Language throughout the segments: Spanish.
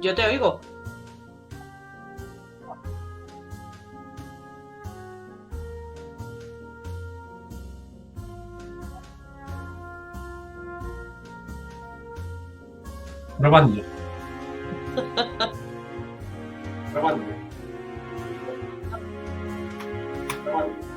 Yo te oigo. Grabando, grabando, grabando.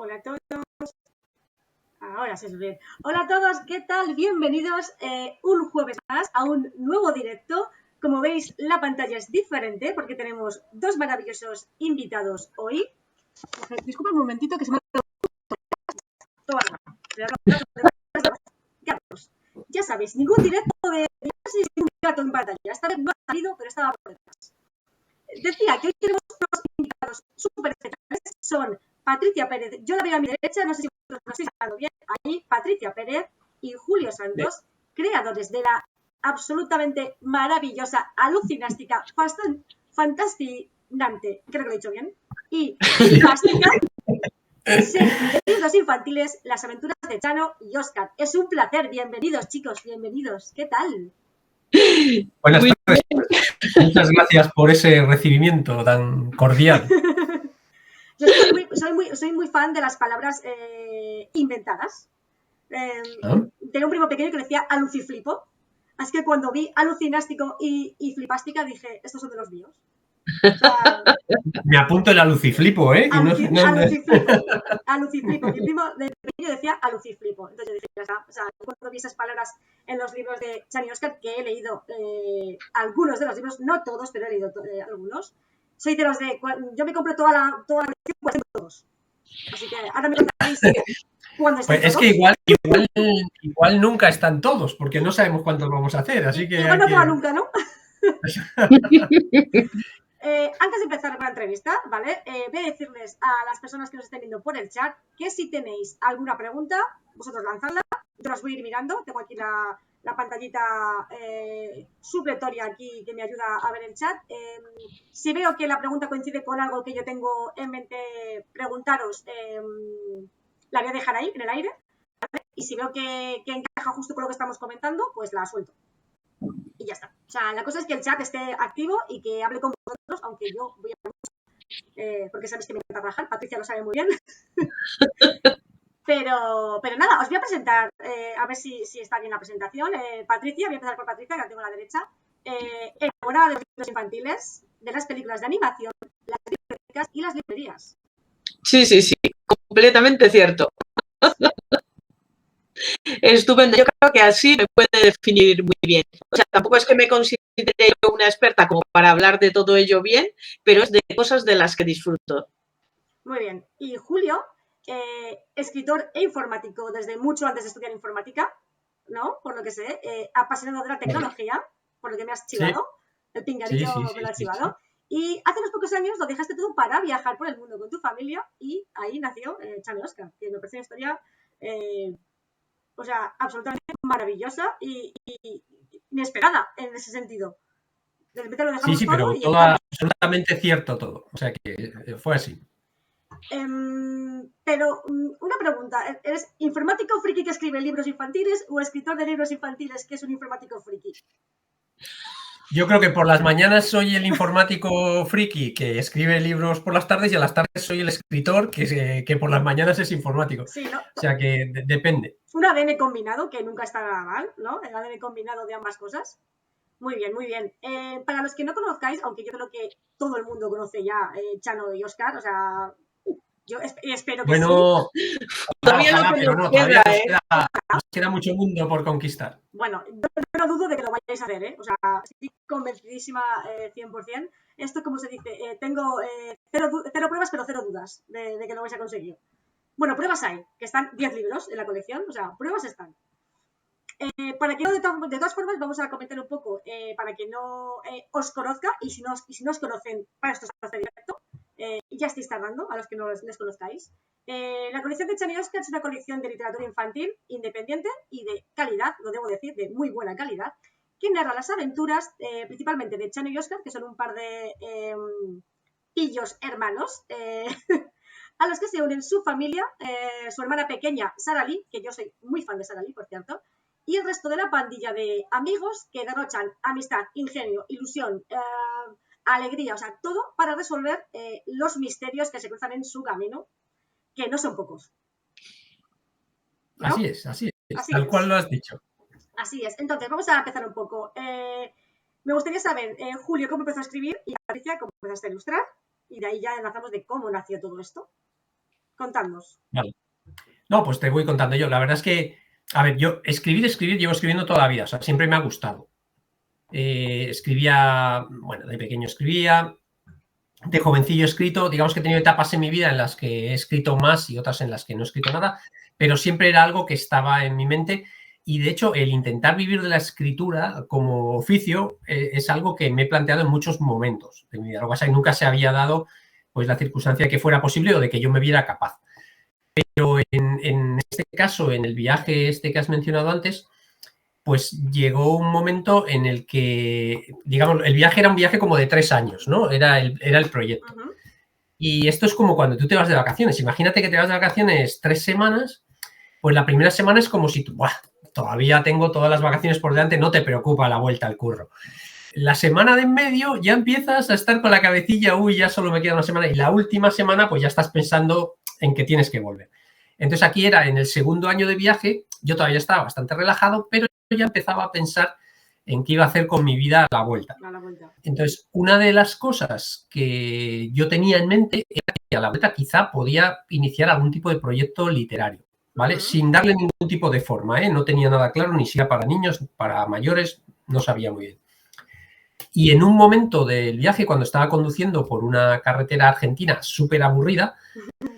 Hola a todos. Ahora se bien. Hola a todos, ¿qué tal? Bienvenidos un jueves más a un nuevo directo. Como veis, la pantalla es diferente porque tenemos dos maravillosos invitados hoy. Disculpa un momentito que se me ha... Ya sabéis, ningún directo de un gato en pantalla. Esta vez no ha salido, pero estaba por detrás. Decía que hoy tenemos unos invitados súper especiales. Son Patricia Pérez, yo la veo a mi derecha, no sé si vosotros lo estáis hablando bien, ahí Patricia Pérez y Julio Santos, creadores de la absolutamente maravillosa, alucinástica, fascinante, creo que lo he dicho bien, y fantástica serie de libros infantiles, Las aventuras de Chano y Oscar. Es un placer, bienvenidos chicos, bienvenidos, ¿qué tal? Buenas tardes. Muchas gracias por ese recibimiento tan cordial. Yo soy muy fan de las palabras inventadas. Tenía un primo pequeño que decía aluciflipo. Así que cuando vi alucinástico y flipástica dije, estos son de los míos. O sea, me apunto el aluciflipo, ¿eh? Aluciflipo. Mi primo de pequeño decía aluciflipo. Entonces yo dije, ya está. O sea, cuando vi esas palabras en los libros de Chani y Oscar, que he leído algunos de los libros, no todos, pero he leído algunos. Soy de los de... Yo me compro toda la colección, pues tengo todos. Así que ahora me contaréis cuándo están pues todos. Es que igual nunca están todos, porque no sabemos cuántos vamos a hacer, así que... Igual no acaba nunca, ¿no? Antes de empezar la entrevista, ¿vale? Voy a decirles a las personas que nos estén viendo por el chat que si tenéis alguna pregunta, vosotros lanzadla. Yo las voy a ir mirando. Tengo aquí la pantallita supletoria aquí que me ayuda a ver el chat. Si veo que la pregunta coincide con algo que yo tengo en mente preguntaros, la voy a dejar ahí, en el aire. ¿Vale? Y si veo que encaja justo con lo que estamos comentando, pues la suelto. Y ya está. O sea, la cosa es que el chat esté activo y que hable con vosotros, aunque yo voy a hablar porque sabéis que me encanta rajar, Patricia lo sabe muy bien. pero nada, os voy a presentar, a ver si está bien la presentación. Patricia, voy a empezar por Patricia, que la tengo a la derecha. Enamorada de los libros infantiles, de las películas de animación, las bibliotecas y las librerías. Sí, completamente cierto. Estupendo, yo creo que así me puede definir muy bien. O sea, tampoco es que me considere una experta como para hablar de todo ello bien, pero es de cosas de las que disfruto. Muy bien. Y Julio, escritor e informático desde mucho antes de estudiar informática, ¿no? Por lo que sé, apasionado de la tecnología, por lo que me has chivado. Sí. El pinganillo me lo ha chivado. Sí. Y hace unos pocos años lo dejaste todo para viajar por el mundo con tu familia y ahí nació Chano y Oscar, que me parece una historia, o sea, absolutamente maravillosa y inesperada en ese sentido. De repente lo dejamos sí, todo pero y todo absolutamente cierto todo. O sea que fue así. Pero una pregunta, ¿eres informático friki que escribe libros infantiles o escritor de libros infantiles que es un informático friki? Yo creo que por las mañanas soy el informático friki que escribe libros por las tardes y a las tardes soy el escritor que por las mañanas es informático. Sí, ¿no? O sea que depende. Un ADN combinado, que nunca está nada mal, ¿no? El ADN combinado de ambas cosas. Muy bien, muy bien. Para los que no conozcáis, aunque yo creo que todo el mundo conoce ya Chano y Oscar, o sea, yo espero que bueno, sí. Todavía ojalá, lo que pero nos no, queda, nos queda mucho mundo por conquistar. Bueno, yo no dudo de que lo vayáis a hacer, ¿eh? O sea, estoy convencidísima 100%. Esto, como se dice, tengo cero pruebas, pero cero dudas de que lo vais a conseguir. Bueno, pruebas hay, que están 10 libros en la colección, o sea, pruebas están. Para que no, de todas formas, vamos a comentar un poco, para que no os conozca, y si no os conocen, para esto se hace directo, y ya estáis tardando a los que no les conozcáis. La colección de Chano y Oscar es una colección de literatura infantil independiente y de calidad, lo debo decir, de muy buena calidad, que narra las aventuras principalmente de Chano y Oscar, que son un par de pillos hermanos, a los que se unen su familia, su hermana pequeña, Sara Lee, que yo soy muy fan de Sara Lee, por cierto, y el resto de la pandilla de amigos que derrochan amistad, ingenio, ilusión, alegría, o sea, todo para resolver los misterios que se cruzan en su camino, que no son pocos. ¿No? Así es, tal cual lo has dicho. Así es. Entonces, vamos a empezar un poco. Me gustaría saber, Julio, cómo empezó a escribir y Patricia, cómo empezaste a ilustrar, y de ahí ya enlazamos de cómo nació todo esto. Contadnos. Vale. No, pues te voy contando yo. La verdad es que, a ver, yo escribir, llevo escribiendo toda la vida, o sea, siempre me ha gustado. Escribía, bueno, de pequeño escribía, de jovencillo he escrito, digamos que he tenido etapas en mi vida en las que he escrito más y otras en las que no he escrito nada, pero siempre era algo que estaba en mi mente y de hecho el intentar vivir de la escritura como oficio es algo que me he planteado en muchos momentos de mi vida. Lo que pasa es que nunca se había dado pues la circunstancia de que fuera posible o de que yo me viera capaz. Pero en este caso, en el viaje este que has mencionado antes, pues llegó un momento en el que, digamos, el viaje era un viaje como de 3 años, ¿no? Era el proyecto. Y esto es como cuando tú te vas de vacaciones. Imagínate que te vas de vacaciones 3 semanas, pues la primera semana es como si tú, ¡buah! Todavía tengo todas las vacaciones por delante, no te preocupa la vuelta al curro. La semana de en medio ya empiezas a estar con la cabecilla, uy, ya solo me queda una semana. Y la última semana, pues ya estás pensando en que tienes que volver. Entonces aquí era en el segundo año de viaje, yo todavía estaba bastante relajado, pero ya empezaba a pensar en qué iba a hacer con mi vida a la vuelta. Entonces, una de las cosas que yo tenía en mente era que a la vuelta quizá podía iniciar algún tipo de proyecto literario, ¿vale? Sin darle ningún tipo de forma, ¿eh? No tenía nada claro, ni si era para niños, para mayores, no sabía muy bien. Y en un momento del viaje, cuando estaba conduciendo por una carretera argentina súper aburrida,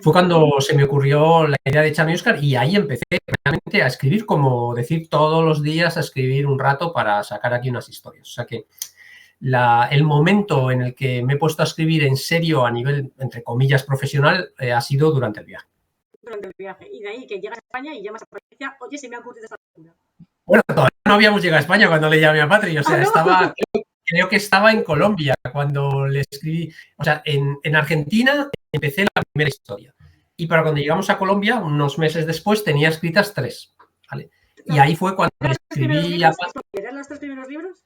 fue cuando se me ocurrió la idea de echarme Oscar y ahí empecé realmente a escribir, como decir, todos los días a escribir un rato para sacar aquí unas historias. O sea que el momento en el que me he puesto a escribir en serio a nivel, entre comillas, profesional, ha sido durante el viaje. Durante el viaje. Y de ahí que llegas a España y llamas a Patricia, oye, se me ha ocurrido esta locura. Bueno, todavía no habíamos llegado a España cuando le llamé a Patri, o sea, estaba... Creo que estaba en Colombia cuando le escribí. O sea, en Argentina empecé la primera historia. Y para cuando llegamos a Colombia, unos meses después, tenía escritas 3. ¿Vale? Y ahí fue cuando le escribí a... ¿Eran los 3 primeros libros?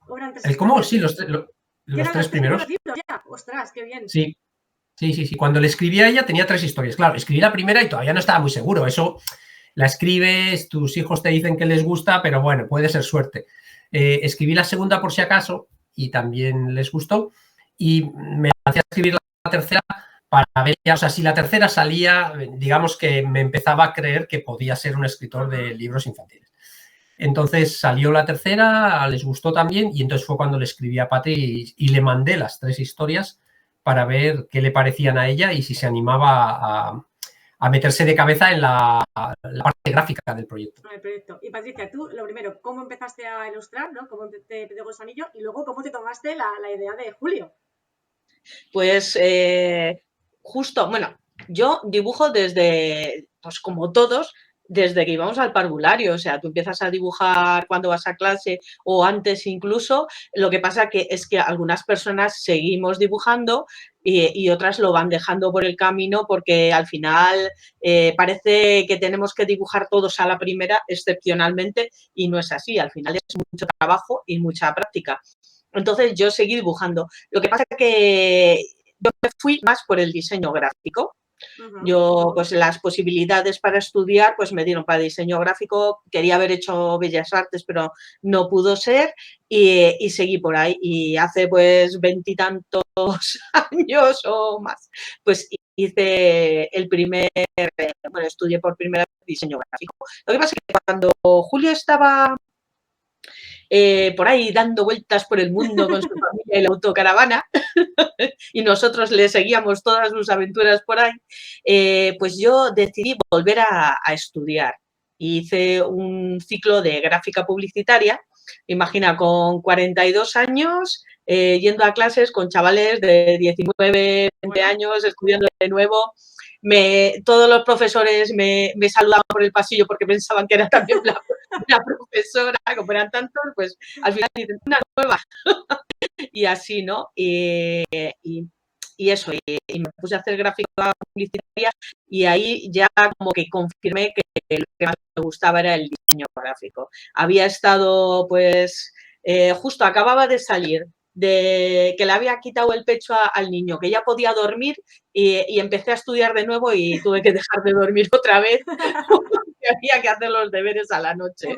¿O eran 3? ¿El cómo? Sí, los 3 primeros. Libros ya? ¡Ostras, qué bien! Sí. Cuando le escribí a ella tenía 3 historias. Claro, escribí la primera y todavía no estaba muy seguro. Eso la escribes, tus hijos te dicen que les gusta, pero bueno, puede ser suerte. Escribí la segunda por si acaso y también les gustó y me hacía escribir la tercera para ver, o sea, si la tercera salía, digamos que me empezaba a creer que podía ser un escritor de libros infantiles. Entonces salió la tercera, les gustó también y entonces fue cuando le escribí a Patri y le mandé las 3 historias para ver qué le parecían a ella y si se animaba a meterse de cabeza en la parte gráfica del proyecto. Y Patricia, tú, lo primero, ¿cómo empezaste a ilustrar, ¿no? ¿Cómo te pegó el anillo? Y luego, ¿cómo te tomaste la idea de Julio? Pues justo, bueno, yo dibujo desde, pues como todos, desde que íbamos al parvulario, o sea, tú empiezas a dibujar cuando vas a clase o antes incluso, lo que pasa que es que algunas personas seguimos dibujando y otras lo van dejando por el camino porque al final parece que tenemos que dibujar todos a la primera excepcionalmente y no es así, al final es mucho trabajo y mucha práctica. Entonces yo seguí dibujando. Lo que pasa es que yo me fui más por el diseño gráfico. Yo, pues las posibilidades para estudiar, pues me dieron para diseño gráfico. Quería haber hecho Bellas Artes, pero no pudo ser y seguí por ahí. Y hace pues 20 y tantos años o más, pues hice el primer, bueno, estudié por primera vez diseño gráfico. Lo que pasa es que cuando Julio estaba por ahí dando vueltas por el mundo con su familia y la autocaravana y nosotros le seguíamos todas sus aventuras por ahí, pues yo decidí volver a estudiar. Hice un ciclo de gráfica publicitaria, imagina, con 42 años, yendo a clases con chavales de 19, 20 años, estudiando de nuevo. Todos los profesores me saludaban por el pasillo porque pensaban que era también la profesora, como eran tantos, pues al final dicen una nueva. Y así, ¿no? Y eso, y me puse a hacer gráfica publicitaria y ahí ya como que confirmé que lo que más me gustaba era el diseño gráfico. Había estado, pues, justo acababa de salir de que le había quitado el pecho al niño, que ya podía dormir y empecé a estudiar de nuevo y tuve que dejar de dormir otra vez porque había que hacer los deberes a la noche.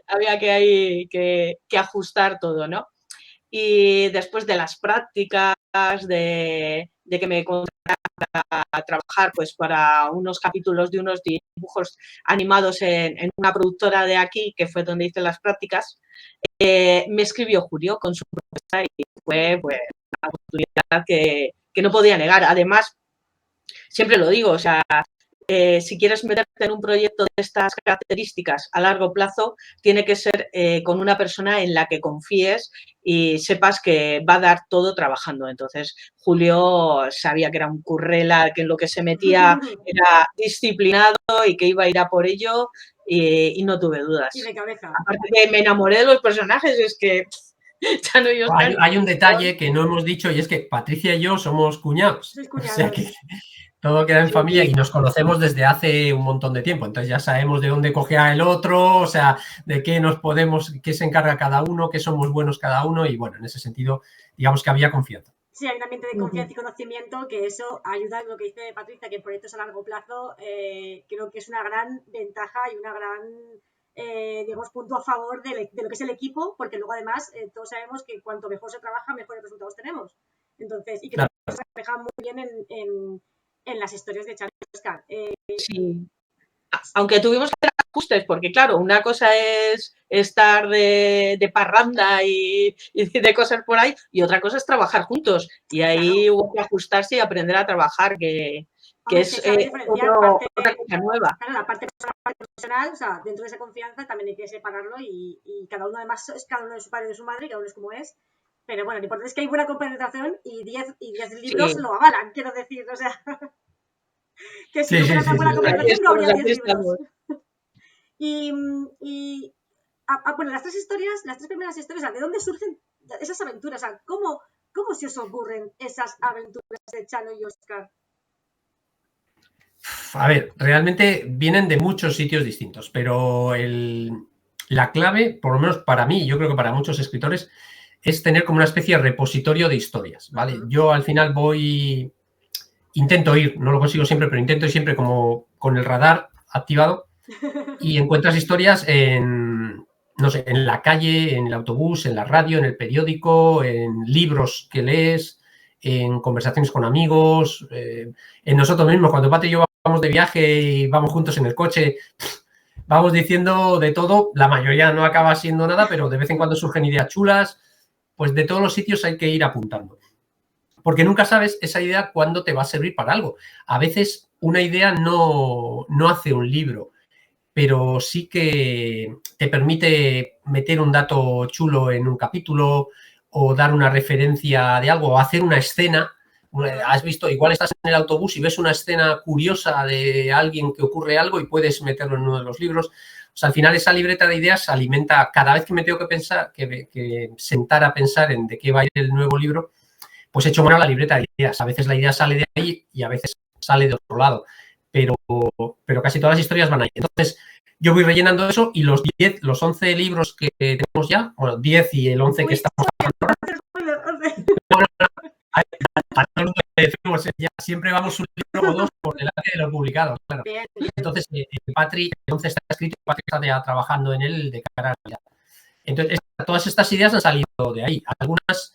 Había que ajustar todo, ¿no? y después de las prácticas, de que me contrataran a trabajar pues, para unos capítulos de unos dibujos animados en una productora de aquí, que fue donde hice las prácticas, me escribió Julio con su propuesta y fue pues, una oportunidad que no podía negar. Además, siempre lo digo, o sea, si quieres meterte en un proyecto de estas características a largo plazo, tiene que ser con una persona en la que confíes y sepas que va a dar todo trabajando. Entonces, Julio sabía que era un currela, que en lo que se metía era disciplinado y que iba a ir a por ello y no tuve dudas. Y de cabeza. Aparte que me enamoré de los personajes, es que Chano y Óscar... Hay un detalle que no hemos dicho y es que Patricia y yo somos cuñados. Sois cuñados. O sea que todo queda en familia y nos conocemos desde hace un montón de tiempo. Entonces ya sabemos de dónde cogea el otro, o sea, de qué nos podemos, qué se encarga cada uno, qué somos buenos cada uno y bueno, en ese sentido, digamos que había confianza. Sí, hay un ambiente de confianza y conocimiento que eso ayuda en lo que dice Patricia, que en proyectos a largo plazo creo que es una gran ventaja y una gran, digamos, punto a favor de lo que es el equipo, porque luego además todos sabemos que cuanto mejor se trabaja, mejores resultados tenemos. Entonces, y que claro, se refleja muy bien en las historias de Chano y Óscar. Sí. Aunque tuvimos que hacer ajustes, porque claro, una cosa es estar de parranda y de cosas por ahí, y otra cosa es trabajar juntos. Y ahí Claro. hubo que ajustarse y aprender a trabajar, que Hombre, es saber diferenciar otra cosa nueva. Claro, la parte personal, la parte profesional, o sea, dentro de esa confianza también hay que separarlo y cada uno además es cada uno de su padre y de su madre, cada uno es como es. Pero bueno, lo importante es que hay buena compenetración y 10 libros Sí. lo avalan, quiero decir, o sea, que si Sí, no sí, hubiera sí, tan buena sí. compenetración no habría 10 Aquí libros. estamos. Y bueno, las tres primeras historias, o sea, ¿de dónde surgen esas aventuras? O sea, ¿cómo se os ocurren esas aventuras de Chano y Óscar? A ver, realmente vienen de muchos sitios distintos, pero la clave, por lo menos para mí, yo creo que para muchos escritores, es tener como una especie de repositorio de historias, ¿vale? Yo al final intento ir, no lo consigo siempre, pero intento ir siempre como con el radar activado y encuentras historias no sé, en la calle, en el autobús, en la radio, en el periódico, en libros que lees, en conversaciones con amigos, en nosotros mismos. Cuando Pati y yo vamos de viaje y vamos juntos en el coche, vamos diciendo de todo, la mayoría no acaba siendo nada, pero de vez en cuando surgen ideas chulas, pues de todos los sitios hay que ir apuntando. Porque nunca sabes esa idea cuándo te va a servir para algo. A veces una idea no hace un libro, pero sí que te permite meter un dato chulo en un capítulo o dar una referencia de algo o hacer una escena. Has visto, igual estás en el autobús y ves una escena curiosa de alguien que ocurre algo y puedes meterlo en uno de los libros. O sea, al final esa libreta de ideas se alimenta. Cada vez que me tengo que pensar, que sentar a pensar en de qué va a ir el nuevo libro, pues echo mano a la libreta de ideas. A veces la idea sale de ahí y a veces sale de otro lado. Pero casi todas las historias van ahí. Entonces, yo voy rellenando eso y los 11 libros que tenemos ya, bueno, 10 y el 11 que estamos ya siempre vamos un libro o dos por delante de los publicados, claro. Entonces, Patri, el 11 está escrito y Patri está ya trabajando en él de cara a la vida. Entonces, todas estas ideas han salido de ahí. Algunas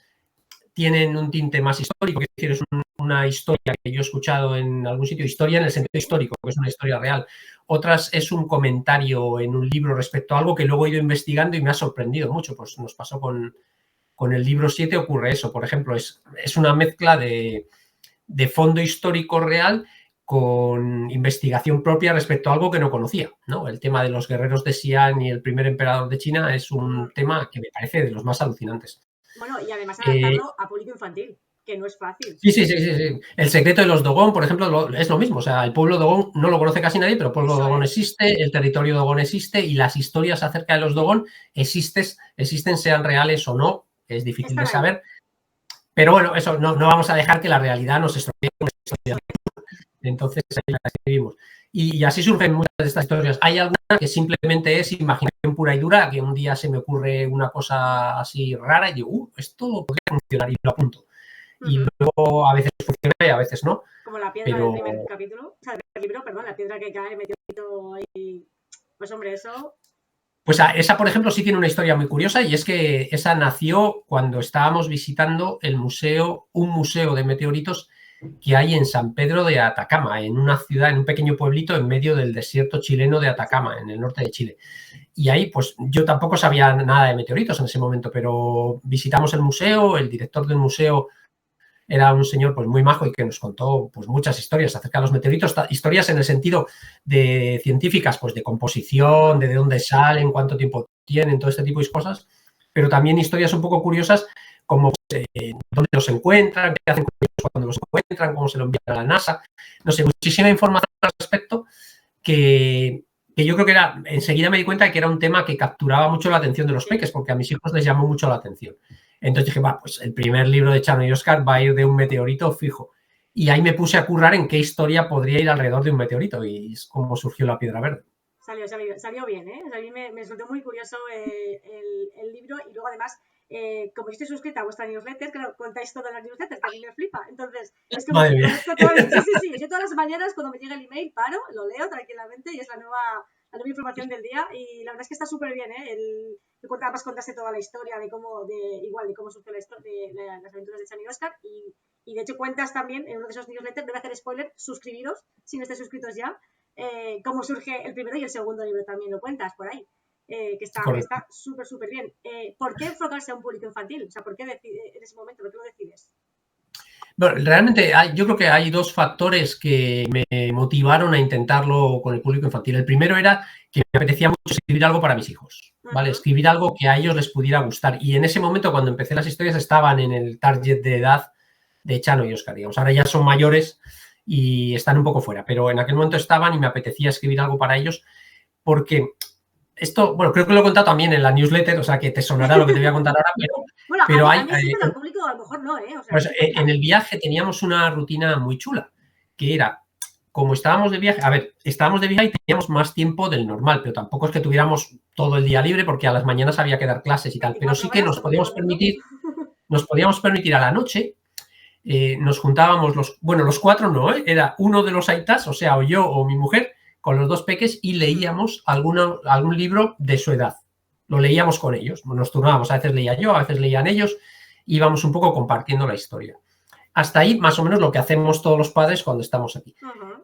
tienen un tinte más histórico, es decir, es una historia que yo he escuchado en algún sitio, historia en el sentido histórico, que es una historia real. Otras es un comentario en un libro respecto a algo que luego he ido investigando y me ha sorprendido mucho. Pues nos pasó con el libro 7, ocurre eso. Por ejemplo, es una mezcla de fondo histórico real con investigación propia respecto a algo que no conocía, ¿no? El tema de los guerreros de Xi'an y el primer emperador de China es un tema que me parece de los más alucinantes. Bueno, y además adaptarlo a público infantil, que no es fácil. Sí. El secreto de los Dogón, por ejemplo, es lo mismo. O sea, el pueblo Dogón no lo conoce casi nadie, pero el pueblo Dogón existe, el territorio Dogón existe y las historias acerca de los Dogón existen, sean reales o no, es difícil de saber. Pero bueno, eso no vamos a dejar que la realidad nos estropee una historia. Entonces, ahí la escribimos. Y así surgen muchas de estas historias. Hay alguna que simplemente es imaginación pura y dura, que un día se me ocurre una cosa así rara y digo, esto podría funcionar y lo apunto. Y luego a veces funciona y a veces no. Como la piedra del primer capítulo, o sea, del libro, perdón, la piedra que cae meteorito ahí. Pues hombre, eso Pues esa, por ejemplo, sí tiene una historia muy curiosa y es que esa nació cuando estábamos visitando un museo de meteoritos que hay en San Pedro de Atacama, en una ciudad, en un pequeño pueblito en medio del desierto chileno de Atacama, en el norte de Chile. Y ahí, pues yo tampoco sabía nada de meteoritos en ese momento, pero visitamos el museo, el director del museo era un señor pues muy majo y que nos contó pues muchas historias acerca de los meteoritos, historias en el sentido de científicas, pues de composición, de dónde salen, cuánto tiempo tienen, todo este tipo de cosas, pero también historias un poco curiosas como dónde los encuentran, qué hacen cuando los encuentran, cómo se lo envían a la NASA, no sé, muchísima información al respecto que yo creo que enseguida me di cuenta de que era un tema que capturaba mucho la atención de los peques, porque a mis hijos les llamó mucho la atención. Entonces dije, pues el primer libro de Chano y Oscar va a ir de un meteorito fijo. Y ahí me puse a currar en qué historia podría ir alrededor de un meteorito y es como surgió La Piedra Verde. Salió bien, ¿eh? O sea, a mí me resultó muy curioso el libro y luego además, como yo estoy suscrita a vuestra newsletter, claro, contáis todas las newsletters, que a mí me flipa. Entonces, es como que conozco todo. Sí. Yo todas las mañanas cuando me llega el email paro, lo leo tranquilamente y es la nueva información del día y la verdad es que está súper bien, ¿eh? Además contaste toda la historia de cómo surgió la historia de las aventuras de Chano y Oscar y de hecho cuentas también en uno de esos newsletters, no voy a hacer spoiler, suscribiros si no estáis suscritos ya. Cómo surge el primero y el segundo libro también lo cuentas por ahí, que está súper bien. ¿Por qué enfocarse a un público infantil? O sea, ¿por qué en ese momento, por qué lo decides? Bueno, realmente yo creo que hay dos factores que me motivaron a intentarlo con el público infantil. El primero era que me apetecía mucho escribir algo para mis hijos, ¿vale? Escribir algo que a ellos les pudiera gustar. Y en ese momento, cuando empecé las historias, estaban en el target de edad de Chano y Oscar, digamos. Ahora ya son mayores y están un poco fuera, pero en aquel momento estaban y me apetecía escribir algo para ellos porque esto, bueno, creo que lo he contado también en la newsletter, o sea, que te sonará lo que te voy a contar ahora, pero a mí sí, pero al público a lo mejor no, ¿eh? O sea, pues, en el viaje teníamos una rutina muy chula, que era, como estábamos de viaje, estábamos de viaje y teníamos más tiempo del normal, pero tampoco es que tuviéramos todo el día libre porque a las mañanas había que dar clases y tal, pero sí que nos podíamos permitir a la noche, nos juntábamos los cuatro no, era uno de los aitas, o sea, o yo o mi mujer, con los dos peques y leíamos algún libro de su edad. Lo leíamos con ellos, nos turnábamos, a veces leía yo, a veces leían ellos, íbamos un poco compartiendo la historia. Hasta ahí, más o menos, lo que hacemos todos los padres cuando estamos aquí.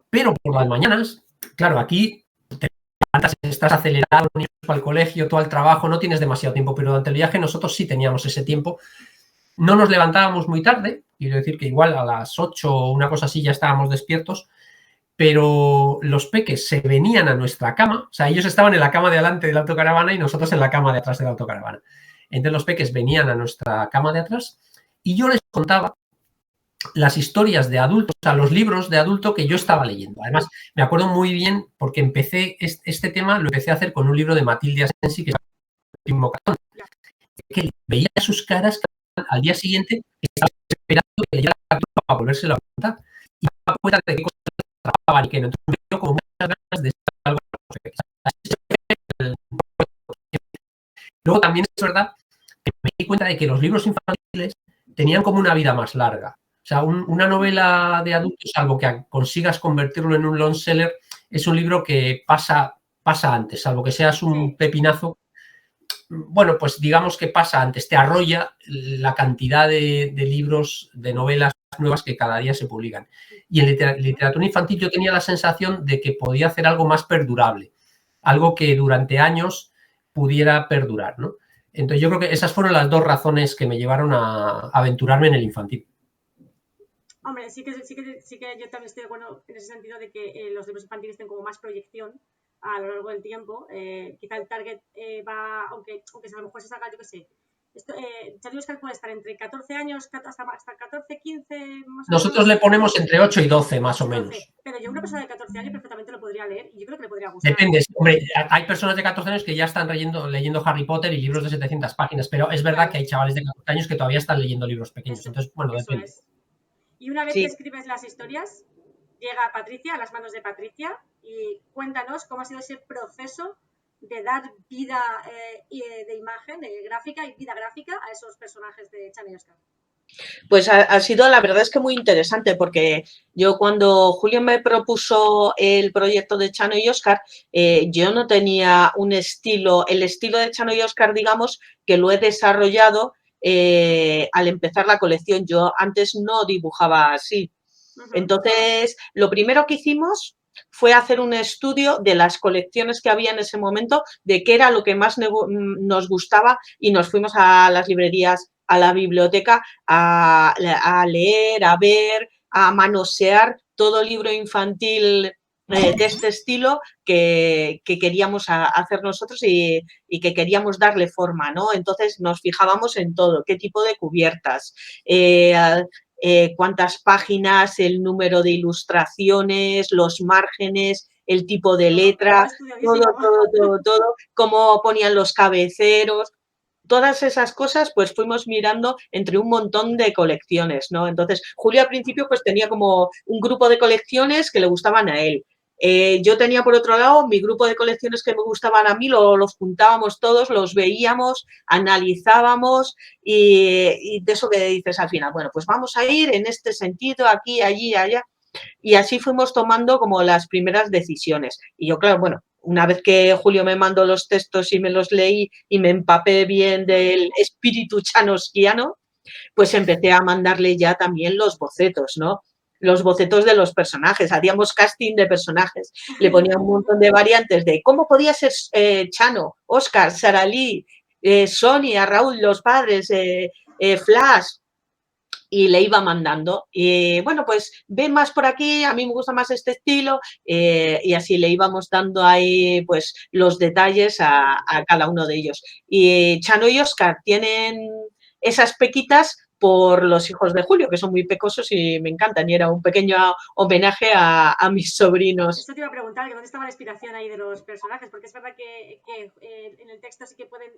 Pero por las mañanas, claro, aquí te levantas, estás acelerado, niños para el colegio, tú al trabajo, no tienes demasiado tiempo, pero durante el viaje nosotros sí teníamos ese tiempo. No nos levantábamos muy tarde, quiero decir que igual a las 8 o una cosa así ya estábamos despiertos, pero los peques se venían a nuestra cama, o sea, ellos estaban en la cama de adelante de la autocaravana y nosotros en la cama de atrás de la autocaravana. Entonces los peques venían a nuestra cama de atrás y yo les contaba las historias de adultos, o sea, los libros de adulto que yo estaba leyendo. Además, me acuerdo muy bien porque empecé este tema, lo empecé a hacer con un libro de Matilde Asensi, que es el último cartón, que veía sus caras al día siguiente, estaba esperando que leyera la captura para volvérselo a contar. Y me daba cuenta de qué cosas trabajaban y que no. Entonces me dio como muchas ganas de estar algo con los peques. Luego también es verdad que me di cuenta de que los libros infantiles tenían como una vida más larga. O sea, una novela de adultos, salvo que consigas convertirlo en un long seller, es un libro que pasa antes, salvo que seas un pepinazo. Bueno, pues digamos que pasa antes, te arrolla la cantidad de libros, de novelas nuevas que cada día se publican. Y en literatura infantil yo tenía la sensación de que podía hacer algo más perdurable, algo que durante años pudiera perdurar, ¿no? Entonces yo creo que esas fueron las dos razones que me llevaron a aventurarme en el infantil. Hombre, sí que yo también estoy de acuerdo en ese sentido de que los libros infantiles tienen como más proyección a lo largo del tiempo. Quizá el target va, aunque a lo mejor se salga, yo qué sé. Chano y Oscar puede estar entre 14 años hasta 14, 15, más o Nosotros menos. le ponemos entre 8 y 12, más 8 o 12. menos. Pero yo una persona de 14 años perfectamente lo podría leer y yo creo que le podría gustar. Depende, hombre, hay personas de 14 años que ya están leyendo Harry Potter y libros de 700 páginas, pero es verdad que hay chavales de 14 años que todavía están leyendo libros pequeños. Entonces, bueno, depende. Es. Y una vez que escribes las historias, llega Patricia, a las manos de Patricia, y cuéntanos cómo ha sido ese proceso de dar vida de imagen, de gráfica y vida gráfica a esos personajes de Chano y Oscar. Pues ha sido, la verdad es que muy interesante, porque yo cuando Julio me propuso el proyecto de Chano y Óscar, yo no tenía un estilo, el estilo de Chano y Óscar, digamos, que lo he desarrollado al empezar la colección. Yo antes no dibujaba así. Entonces, lo primero que hicimos fue hacer un estudio de las colecciones que había en ese momento, de qué era lo que más nos gustaba, y nos fuimos a las librerías, a la biblioteca, a leer, a ver, a manosear todo libro infantil de este estilo que queríamos hacer nosotros y que queríamos darle forma, ¿no? Entonces nos fijábamos en todo, qué tipo de cubiertas, cuántas páginas, el número de ilustraciones, los márgenes, el tipo de letra, todo, cómo ponían los cabeceros. Todas esas cosas, pues fuimos mirando entre un montón de colecciones, ¿no? Entonces, Julio al principio pues tenía como un grupo de colecciones que le gustaban a él. Yo tenía por otro lado mi grupo de colecciones que me gustaban a mí, los juntábamos todos, los veíamos, analizábamos y de eso que dices al final, bueno, pues vamos a ir en este sentido, aquí, allí, allá. Y así fuimos tomando como las primeras decisiones. Y yo, claro, bueno, una vez que Julio me mandó los textos y me los leí y me empapé bien del espíritu chanosquiano, pues empecé a mandarle ya también los bocetos, ¿no? Los bocetos de los personajes, hacíamos casting de personajes, le ponía un montón de variantes de cómo podía ser Chano, Óscar, Sara Lee, Sonia, Raúl, los padres, Flash, y le iba mandando. Y bueno, pues ve más por aquí, a mí me gusta más este estilo, y así le íbamos dando ahí pues los detalles a cada uno de ellos. Y Chano y Óscar tienen esas pequitas por los hijos de Julio, que son muy pecosos y me encantan, y era un pequeño homenaje a mis sobrinos. Eso te iba a preguntar, que dónde estaba la inspiración ahí de los personajes, porque es verdad que en el texto sí que pueden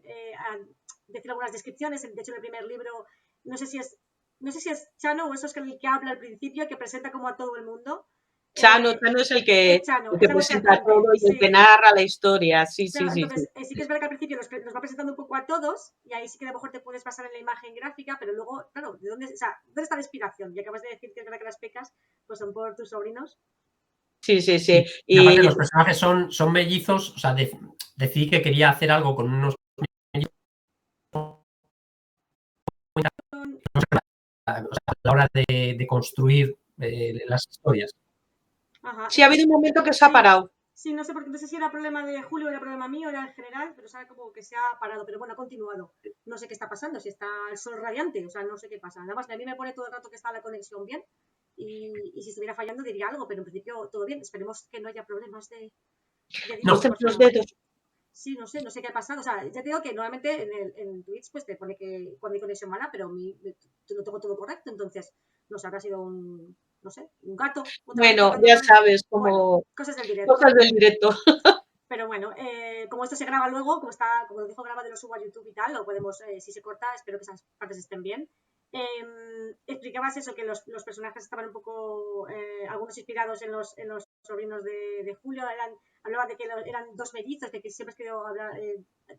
decir algunas descripciones. De hecho, en el primer libro, no sé si es Chano o eso es el que habla al principio, que presenta como a todo el mundo. Chano es el que presenta todo y el que narra la historia, sí. Entonces, sí que es verdad que al principio nos va presentando un poco a todos, y ahí sí que a lo mejor te puedes basar en la imagen gráfica, pero luego, claro, ¿dónde está la inspiración? Y acabas de decir que es verdad que las pecas pues son por tus sobrinos. Sí. Y aparte los personajes son mellizos, o sea, decidí que quería hacer algo con unos mellizos a la hora de construir las historias. Ajá. Sí, ha habido un momento que se ha parado. Sí, no sé, porque no sé si era problema de Julio, era problema mío, era en general, pero sabe como que se ha parado, pero bueno, ha continuado. No sé qué está pasando, si está el sol radiante, o sea, no sé qué pasa. Nada más que a mí me pone todo el rato que está la conexión bien, y si estuviera fallando diría algo, pero en principio todo bien. Esperemos que no haya problemas de no, los dedos. Sí, no sé qué ha pasado. O sea, ya te digo que normalmente en Twitch pues te pone que cuando hay conexión mala, pero lo tengo todo correcto, entonces no sé, habrá sido un gato. Bueno, ya sabes, como bueno, cosas del directo. Pero bueno, como esto se graba luego, como lo dijo grabado, lo subo a YouTube y tal, lo podemos, si se corta, espero que esas partes estén bien. Explicabas eso, que los personajes estaban un poco, algunos inspirados en los sobrinos de Julio, hablaba de que eran dos mellizos, que siempre he querido hablar,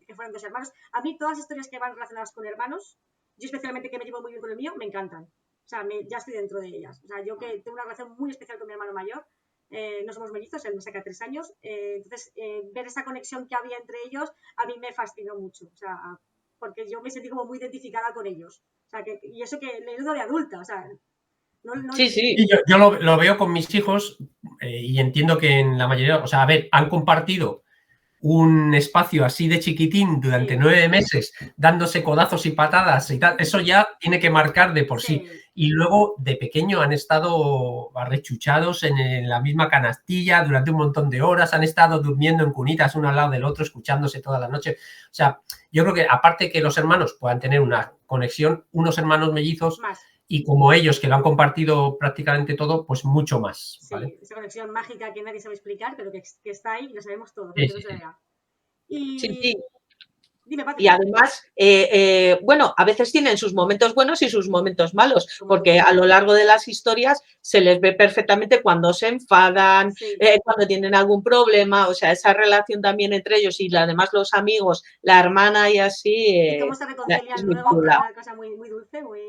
que fueran dos hermanos. A mí todas las historias que van relacionadas con hermanos, yo especialmente que me llevo muy bien con el mío, me encantan. O sea, ya estoy dentro de ellas. O sea, yo que tengo una relación muy especial con mi hermano mayor, no somos mellizos, él me saca 3 años, entonces ver esa conexión que había entre ellos a mí me fascinó mucho, o sea, porque yo me sentí como muy identificada con ellos, o sea, y eso que le ayudo de adulta, o sea, sí. Y yo lo veo con mis hijos, y entiendo que en la mayoría, o sea, a ver, han compartido un espacio así de chiquitín durante 9 meses, dándose codazos y patadas y tal, eso ya tiene que marcar de por sí. Y luego de pequeño han estado arrechuchados en la misma canastilla durante un montón de horas, han estado durmiendo en cunitas uno al lado del otro, escuchándose toda la noche. O sea, yo creo que aparte que los hermanos puedan tener una conexión, unos hermanos mellizos, y como ellos, que lo han compartido prácticamente todo, pues mucho más. ¿vale? Sí, esa conexión mágica que nadie sabe explicar, pero que está ahí y lo sabemos todos. Sí. Dime, Pati. Y además, bueno, a veces tienen sus momentos buenos y sus momentos malos, porque a lo largo de las historias se les ve perfectamente cuando se enfadan, cuando tienen algún problema, o sea, esa relación también entre ellos y además los amigos, la hermana y así. Y cómo se reconcilian luego, una cosa muy, muy dulce, muy...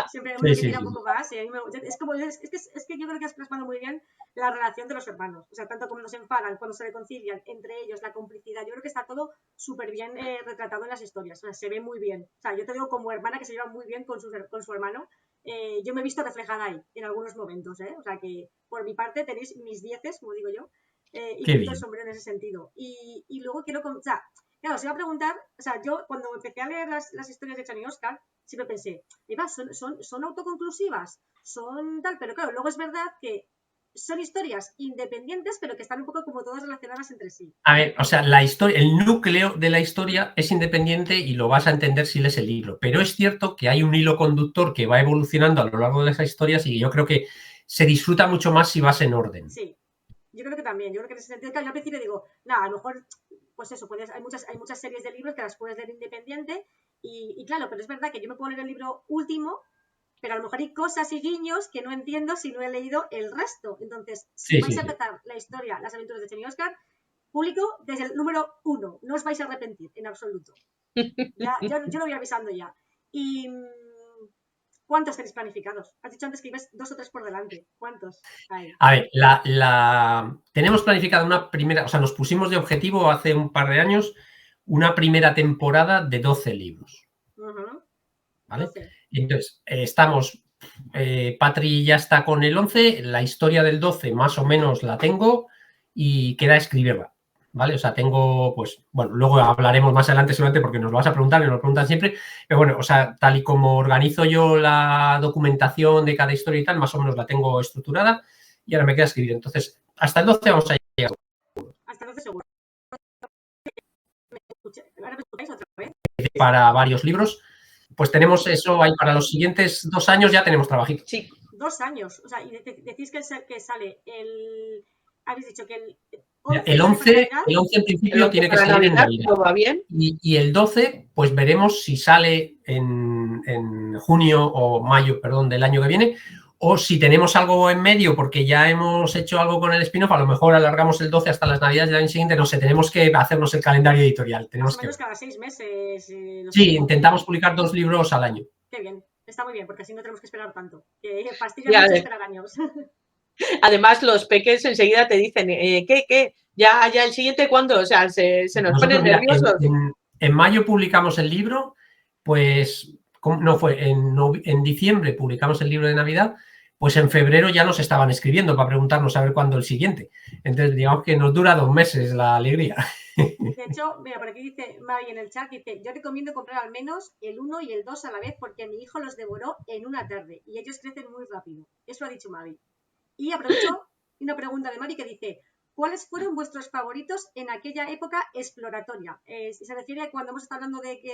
Siempre Sí, uno que sí, quiera sí. un poco más. Y a mí es que yo creo que has plasmado muy bien la relación de los hermanos. O sea, tanto como nos enfadan, cuando se reconcilian entre ellos, la complicidad. Yo creo que está todo súper bien retratado en las historias. O sea, se ve muy bien. O sea, yo te digo como hermana que se lleva muy bien con su hermano. Yo me he visto reflejada ahí en algunos momentos. O sea, que por mi parte tenéis mis 10, como digo yo. Y me Qué quito el bien. sombrero en ese sentido. Y luego quiero... O sea, claro, os iba a preguntar... O sea, yo cuando empecé a leer las historias de Chan y Oscar, siempre pensé, Eva, son autoconclusivas, son tal, pero claro, luego es verdad que son historias independientes, pero que están un poco como todas relacionadas entre sí. A ver, o sea, la historia, el núcleo de la historia es independiente y lo vas a entender si lees el libro. Pero es cierto que hay un hilo conductor que va evolucionando a lo largo de esas historias y yo creo que se disfruta mucho más si vas en orden. Sí, yo creo que también. Yo creo que en ese sentido, claro, yo al principio digo, nada, a lo mejor, pues eso, hay muchas series de libros que las puedes leer independiente y claro, pero es verdad que yo me puedo leer el libro último, pero a lo mejor hay cosas y guiños que no entiendo si no he leído el resto. Entonces, si Sí, vais sí, a sí. empezar la historia, las aventuras de Chen y Oscar, público desde el número 1. No os vais a arrepentir en absoluto. Yo lo voy avisando ya. ¿Y cuántos tenéis planificados? Has dicho antes que ibas 2 o 3 por delante. ¿Cuántos hay? A ver, tenemos planificada una primera, o sea, nos pusimos de objetivo hace un par de años una primera temporada de 12 libros. ¿Vale? 12. Entonces, estamos, Patri ya está con el 11, la historia del 12 más o menos la tengo y queda escribirla, ¿vale? O sea, tengo, pues, bueno, luego hablaremos más adelante seguramente porque nos lo vas a preguntar y nos lo preguntan siempre, pero bueno, o sea, tal y como organizo yo la documentación de cada historia y tal, más o menos la tengo estructurada y ahora me queda escribir. Entonces, hasta el 12 vamos a llegar. Hasta 12 seguro. Ahora me escucháis otra vez. Para varios libros, pues tenemos eso ahí para los siguientes 2 años ya tenemos trabajito. Sí. 2 años. O sea, y decís que sale el... Habéis dicho que el 11 El sale para 11, Navidad. el 11 en El principio 11 tiene que para salir en Navidad, Navidad. ¿todo va bien? Y el 12, pues veremos si sale en junio o mayo, perdón, del año que viene, o si tenemos algo en medio, porque ya hemos hecho algo con el spin-off, a lo mejor alargamos el 12 hasta las Navidades del año siguiente, no sé, tenemos que hacernos el calendario editorial. Más Tenemos o que menos ver. cada 6 meses. Los Sí, publicáis. intentamos publicar 2 libros al año. Qué bien. Está muy bien, porque así no tenemos que esperar tanto. Que fastidia Ya, mucho esperar años. además, los peques enseguida te dicen, ¿qué? ¿Ya el siguiente cuándo? O sea, se nos Nosotros, ponen mira, nerviosos. en mayo publicamos el libro, pues, no fue, en diciembre publicamos el libro de Navidad, pues en febrero ya nos estaban escribiendo para preguntarnos a ver cuándo el siguiente. Entonces, digamos que nos dura 2 meses la alegría. De hecho, mira, por aquí dice Mavi en el chat, dice, yo recomiendo comprar al menos el 1 y el 2 a la vez porque mi hijo los devoró en una tarde y ellos crecen muy rápido. Eso ha dicho Mavi. Y aprovecho una pregunta de Mavi que dice, ¿cuáles fueron vuestros favoritos en aquella época exploratoria? Se refiere a cuando hemos estado hablando de que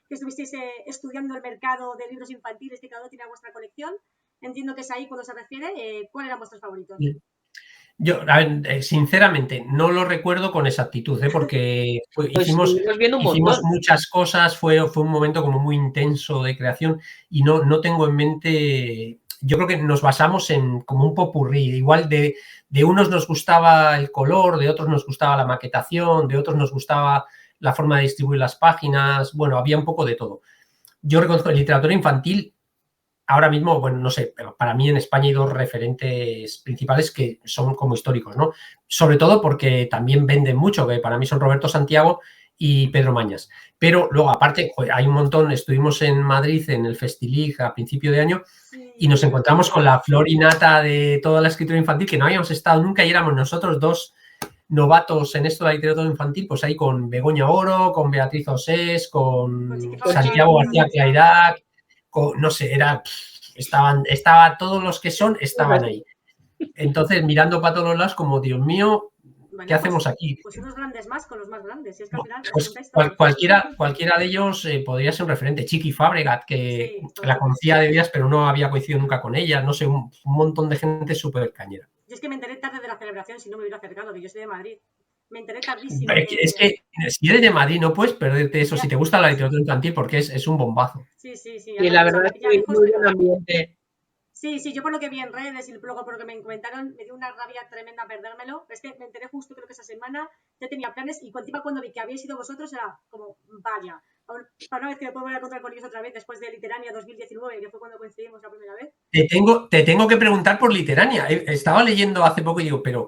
estuvisteis estudiando el mercado de libros infantiles que cada uno tiene vuestra colección. Entiendo que es ahí cuando se refiere. ¿Cuáles eran vuestros favoritos? Yo, a ver, sinceramente, no lo recuerdo con exactitud, porque Pues hicimos estuvimos viendo un montón. muchas cosas, fue un momento como muy intenso de creación y no tengo en mente, yo creo que nos basamos en como un popurrí, igual de unos nos gustaba el color, de otros nos gustaba la maquetación, de otros nos gustaba la forma de distribuir las páginas, bueno, había un poco de todo. Yo reconozco en literatura infantil, ahora mismo, bueno, no sé, pero para mí en España hay 2 referentes principales que son como históricos, ¿no? Sobre todo porque también venden mucho, que para mí son Roberto Santiago y Pedro Mañas. Pero luego, aparte, joder, hay un montón, estuvimos en Madrid en el Festilig a principio de año y nos encontramos con la flor y nata de toda la escritura infantil, que no habíamos estado nunca y éramos nosotros 2 novatos en esto de la literatura infantil, pues ahí con Begoña Oro, con Beatriz Osés, con Santiago García Clairac, no sé, estaba todos los que son, estaban ahí. Entonces, mirando para todos los lados, como, Dios mío, ¿qué hacemos aquí? Pues unos grandes más con los más grandes. Es que al final pues cualquiera de ellos podría ser un referente. Chiqui Fabregat, que sí, la conocía de días, pero no había coincidido nunca con ella. No sé, un montón de gente súper cañera. Yo es que me enteré tarde de la celebración, si no me hubiera acercado, que yo soy de Madrid. Me enteré tardísimo. Es que si eres de Madrid no puedes perderte eso, si te gusta la literatura infantil, porque es un bombazo. Sí. Y la verdad es que muy buen ambiente. Sí, yo por lo que vi en redes y luego por lo que me comentaron, me dio una rabia tremenda perdérmelo. Es que me enteré justo, creo que esa semana, ya tenía planes y encima cuando vi que habíais sido vosotros era como, vaya, para una vez que me puedo volver a encontrar con ellos otra vez después de Literania 2019, que fue cuando coincidimos la primera vez. Te tengo que preguntar por Literania. Estaba leyendo hace poco y digo, pero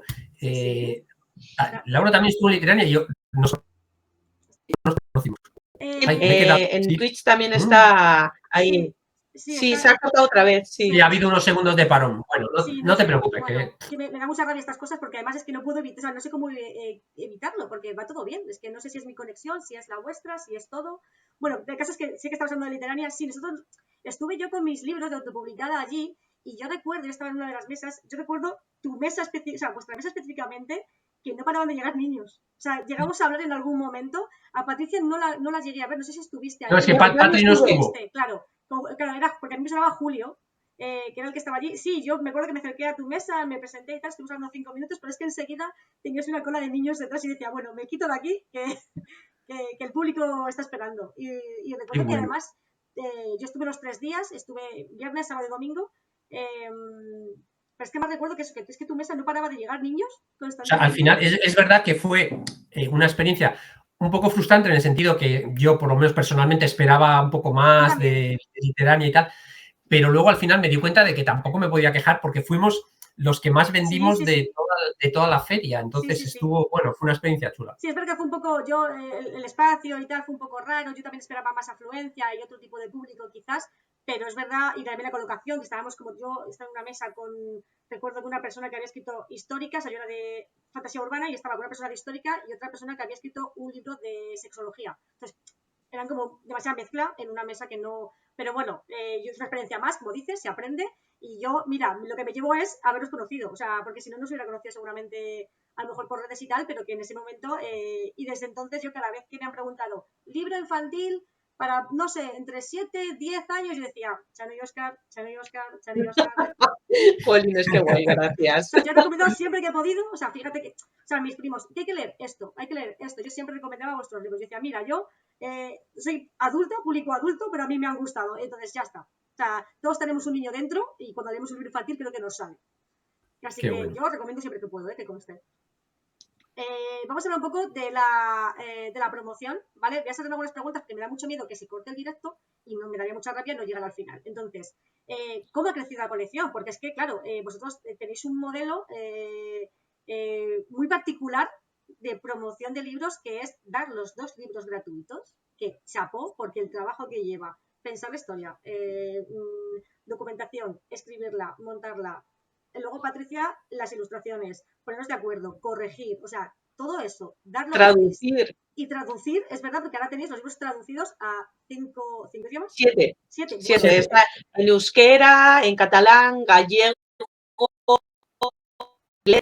Laura también estuvo en Literania y yo no nos conocimos. En Twitch también está ahí. Sí, se ha cortado otra vez, sí. Y ha habido unos segundos de parón. Bueno, no te preocupes. Bueno, que me da mucha rabia estas cosas porque además es que no puedo evitar, o sea, no sé cómo evitarlo porque va todo bien. Es que no sé si es mi conexión, si es la vuestra, si es todo. Bueno, el caso es que sí que estamos hablando de Literania. Sí, nosotros estuve yo con mis libros de autopublicada allí y yo recuerdo, yo estaba en una de las mesas, yo recuerdo tu mesa, o sea, vuestra mesa específicamente, que no paraban de llegar niños. O sea, llegamos a hablar en algún momento. A Patricia no la llegué a ver, no sé si estuviste ahí. No, es que Patri no estuvo. Claro, era porque a mí me llamaba Julio, que era el que estaba allí. Sí, yo me acuerdo que me acerqué a tu mesa, me presenté y tal, estuvimos hablando 5 minutos, pero es que enseguida tenías una cola de niños detrás y decía, bueno, me quito de aquí, que el público está esperando. Y recuerdo que además yo estuve los 3 días, estuve viernes, sábado y domingo, pero es que más recuerdo que es que tu mesa no paraba de llegar niños constantemente. O sea, al final es verdad que fue una experiencia un poco frustrante en el sentido que yo, por lo menos personalmente, esperaba un poco más de Literania y tal, pero luego al final me di cuenta de que tampoco me podía quejar porque fuimos los que más vendimos de toda la feria. Entonces estuvo, bueno, fue una experiencia chula. Sí, es verdad que fue un poco, yo, el espacio y tal fue un poco raro, yo también esperaba más afluencia y otro tipo de público quizás, pero es verdad, y también la colocación, que estábamos como yo, estaba en una mesa con, recuerdo que una persona que había escrito históricas, yo era de fantasía urbana y estaba con una persona de histórica y otra persona que había escrito un libro de sexología. Entonces, eran como demasiada mezcla en una mesa que no, pero bueno, yo es una experiencia más, como dices, se aprende y yo, mira, lo que me llevo es haberos conocido, o sea, porque si no, no se hubiera conocido seguramente a lo mejor por redes y tal, pero que en ese momento, y desde entonces yo cada vez que me han preguntado, libro infantil para, no sé, entre 7, 10 años, yo decía, Chano y Oscar, Chano y Oscar, Chano y Oscar. Jolín, es que guay, gracias. O sea, yo he recomendado siempre que he podido, o sea, fíjate que, o sea, mis primos, ¿qué hay que leer? Esto, hay que leer esto. Yo siempre recomendaba vuestros libros. Yo decía, mira, yo soy adulta, público adulto, pero a mí me han gustado, entonces ya está. O sea, todos tenemos un niño dentro y cuando leemos un libro infantil creo que nos sale. Así que bueno, yo recomiendo siempre que puedo, que conste. Vamos a hablar un poco de la promoción, ¿vale? Voy a hacer algunas preguntas porque me da mucho miedo que se corte el directo y me daría mucha rabia no llegar al final. Entonces, ¿cómo ha crecido la colección? Porque es que, claro, vosotros tenéis un modelo muy particular de promoción de libros que es dar los 2 libros gratuitos, que chapó porque el trabajo que lleva, pensar la historia, documentación, escribirla, montarla. Luego, Patricia, las ilustraciones, ponernos de acuerdo, corregir, o sea, todo eso, darlo traducir. Y traducir, es verdad, porque ahora tenéis los libros traducidos a 5 idiomas. 7. 7. 7. Está en euskera, en catalán, gallego, inglés.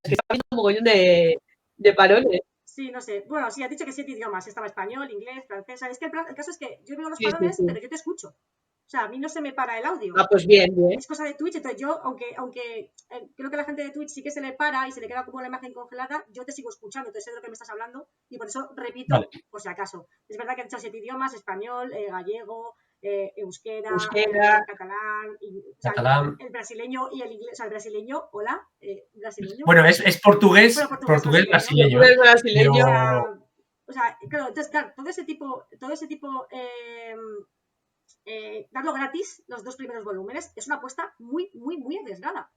Está habiendo un mogollón de parones. Sí, no sé. Bueno, sí, has dicho que 7 idiomas. Estaba español, inglés, francés. Es que el caso es que yo veo los parones, pero yo te escucho. O sea, a mí no se me para el audio. Ah, pues bien, bien. Es cosa de Twitch, entonces yo, aunque creo que la gente de Twitch sí que se le para y se le queda como la imagen congelada, yo te sigo escuchando, entonces sé de lo que me estás hablando y por eso repito, por si acaso. Es verdad que han dicho 7 idiomas, español, gallego, euskera, catalán, o sea, el brasileño y el inglés, o sea, el brasileño, hola, brasileño. Bueno, es portugués, portugués brasileño. Portugués brasileño. O sea, claro, entonces, claro, todo ese tipo darlo gratis, los 2 primeros volúmenes, es una apuesta muy, muy, muy arriesgada.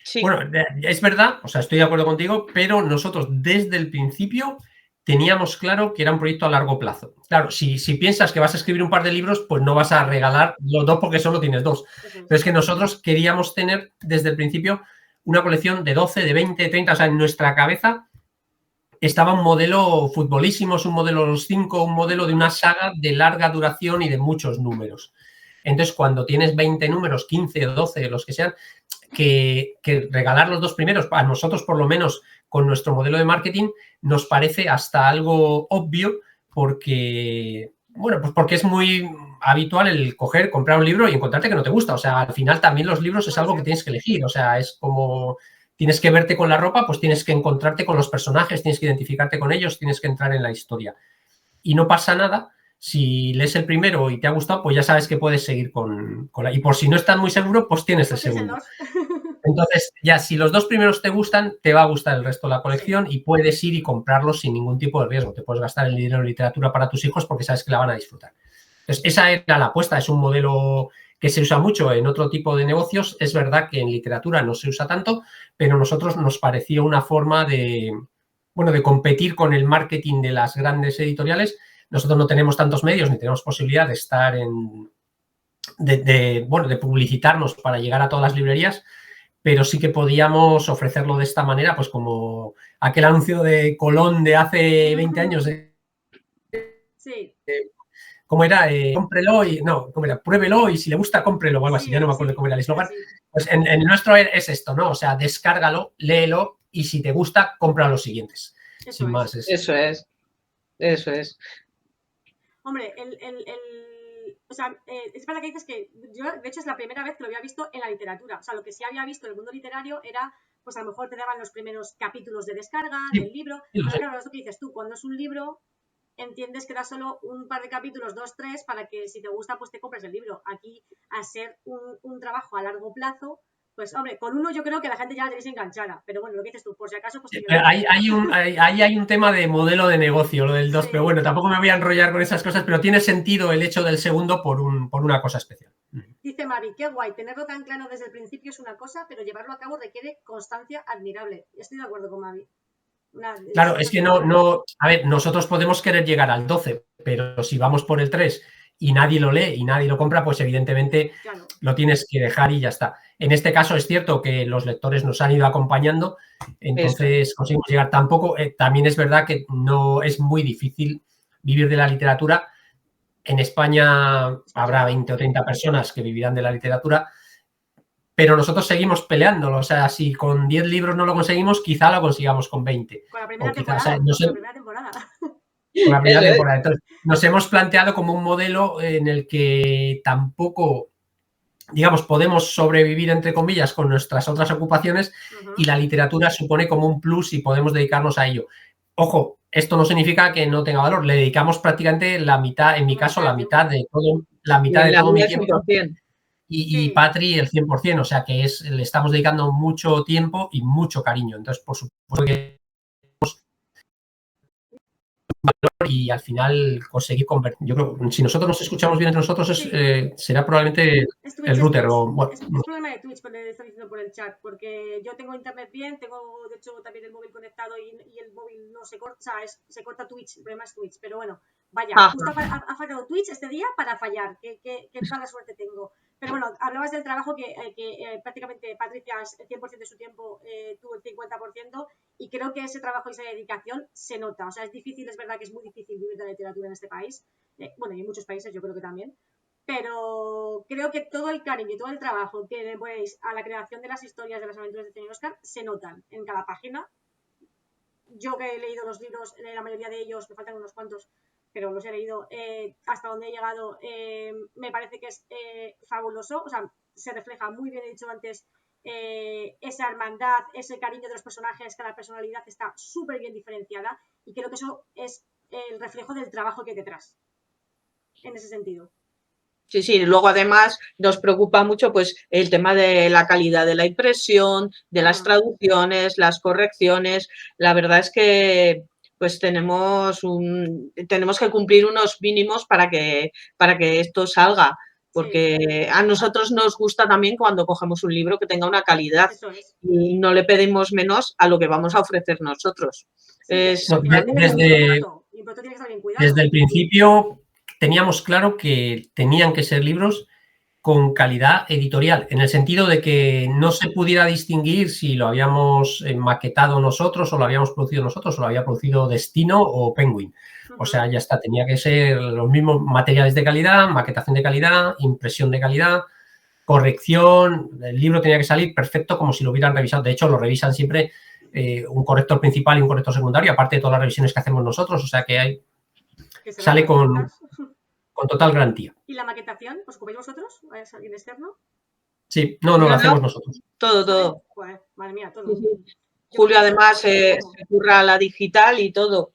Sí. Bueno, es verdad, o sea, estoy de acuerdo contigo, pero nosotros desde el principio teníamos claro que era un proyecto a largo plazo. Claro, si piensas que vas a escribir un par de libros, pues no vas a regalar los 2 porque solo tienes 2. Pero es que nosotros queríamos tener desde el principio una colección de 12, de 20, 30, o sea, en nuestra cabeza estaba un modelo futbolísimo, es un modelo los 5, un modelo de una saga de larga duración y de muchos números. Entonces, cuando tienes 20 números, 15 o 12, los que sean, que regalar los 2 primeros, a nosotros por lo menos con nuestro modelo de marketing, nos parece hasta algo obvio porque, bueno, pues porque es muy habitual el comprar un libro y encontrarte que no te gusta. O sea, al final también los libros es algo que tienes que elegir. O sea, es como... Tienes que verte con la ropa, pues tienes que encontrarte con los personajes, tienes que identificarte con ellos, tienes que entrar en la historia. Y no pasa nada Si lees el primero y te ha gustado, pues ya sabes que puedes seguir con la... Y por si no estás muy seguro, pues tienes el segundo. Entonces, ya si los 2 primeros te gustan, te va a gustar el resto de la colección y puedes ir y comprarlos sin ningún tipo de riesgo. Te puedes gastar el dinero en literatura para tus hijos porque sabes que la van a disfrutar. Entonces, esa era la apuesta. Es un modelo que se usa mucho en otro tipo de negocios. Es verdad que en literatura no se usa tanto, pero a nosotros nos pareció una forma de, bueno, de competir con el marketing de las grandes editoriales. Nosotros no tenemos tantos medios ni tenemos posibilidad de estar de publicitarnos para llegar a todas las librerías, pero sí que podíamos ofrecerlo de esta manera, pues como aquel anuncio de Colón de hace 20 años. Sí. ¿Cómo era? Cómprelo y... No, ¿cómo era? Pruébelo y si le gusta, cómprelo o algo así. Ya no me acuerdo cómo era el eslogan. Pues en el nuestro es esto, ¿no? O sea, descárgalo, léelo y si te gusta, compra los siguientes. Sin más. Eso es. Hombre, o sea, es verdad que dices que yo, de hecho, es la primera vez que lo había visto en la literatura. O sea, lo que sí había visto en el mundo literario era, pues a lo mejor te daban los primeros capítulos de descarga del libro. Pero claro, es lo que dices tú, cuando es un libro, entiendes que da solo un par de capítulos, 2, 3, para que si te gusta, pues te compres el libro. Aquí, al ser un trabajo a largo plazo, pues hombre, con uno yo creo que la gente ya la tenéis enganchada, pero bueno, lo que dices tú, por si acaso, pues... Ahí hay un tema de modelo de negocio, lo del 2, pero bueno, tampoco me voy a enrollar con esas cosas, pero tiene sentido el hecho del segundo por una cosa especial. Dice Mavi, qué guay, tenerlo tan claro desde el principio es una cosa, pero llevarlo a cabo requiere constancia admirable. Estoy de acuerdo con Mavi. Claro, es que no, a ver, nosotros podemos querer llegar al 12, pero si vamos por el 3 y nadie lo lee y nadie lo compra, pues evidentemente lo tienes que dejar y ya está. En este caso es cierto que los lectores nos han ido acompañando, entonces conseguimos llegar. Tampoco, también es verdad que no es muy difícil vivir de la literatura. En España habrá 20 o 30 personas que vivirán de la literatura, pero nosotros seguimos peleándolo. O sea, si con 10 libros no lo conseguimos, quizá lo consigamos con 20. Con la primera temporada. Con la primera temporada. Con la primera temporada. Entonces, nos hemos planteado como un modelo en el que tampoco, digamos, podemos sobrevivir, entre comillas, con nuestras otras ocupaciones y la literatura supone como un plus y podemos dedicarnos a ello. Ojo, esto no significa que no tenga valor. Le dedicamos prácticamente la mitad, en mi caso, la mitad de todo mi tiempo. Y Patri el 100%, o sea que le estamos dedicando mucho tiempo y mucho cariño. Entonces, por supuesto que y al final conseguir convertir. Yo creo que si nosotros nos escuchamos bien entre nosotros, será probablemente el router. Es problema de Twitch, cuando le están diciendo por el chat, porque yo tengo internet bien, tengo de hecho también el móvil conectado y el móvil no se corta, o sea, se corta Twitch, el problema es Twitch, pero bueno, vaya, justo ha fallado Twitch este día para fallar, qué mala suerte tengo. Pero bueno, hablabas del trabajo que prácticamente Patricia el 100% de su tiempo tuvo el 50% y creo que ese trabajo y esa dedicación se nota. O sea, es difícil, es verdad que es muy difícil vivir de la literatura en este país. Bueno, y en muchos países yo creo que también. Pero creo que todo el cariño y todo el trabajo que le ponéis a la creación de las historias de las aventuras de Señor Oscar se notan en cada página. Yo que he leído los libros, la mayoría de ellos, me faltan unos cuantos, pero los he leído, hasta donde he llegado, me parece que es fabuloso, o sea, se refleja muy bien, he dicho antes, esa hermandad, ese cariño de los personajes, cada personalidad está súper bien diferenciada y creo que eso es el reflejo del trabajo que hay detrás, en ese sentido. Sí, luego además nos preocupa mucho pues el tema de la calidad de la impresión, de las traducciones, las correcciones. La verdad es que pues tenemos que cumplir unos mínimos para que esto salga, porque a nosotros nos gusta también cuando cogemos un libro que tenga una calidad y no le pedimos menos a lo que vamos a ofrecer nosotros. Desde el principio teníamos claro que tenían que ser libros con calidad editorial, en el sentido de que no se pudiera distinguir si lo habíamos maquetado nosotros o lo habíamos producido nosotros o lo había producido Destino o Penguin. O sea, ya está, tenía que ser los mismos materiales de calidad, maquetación de calidad, impresión de calidad, corrección, el libro tenía que salir perfecto como si lo hubieran revisado. De hecho, lo revisan siempre un corrector principal y un corrector secundario, aparte de todas las revisiones que hacemos nosotros, o sea que sale con total garantía. ¿Y la maquetación? ¿Os ocupáis vosotros? ¿Es alguien externo? Sí, no, lo hacemos nosotros. Todo. Joder, madre mía, todo. Julio además se curra la digital y todo.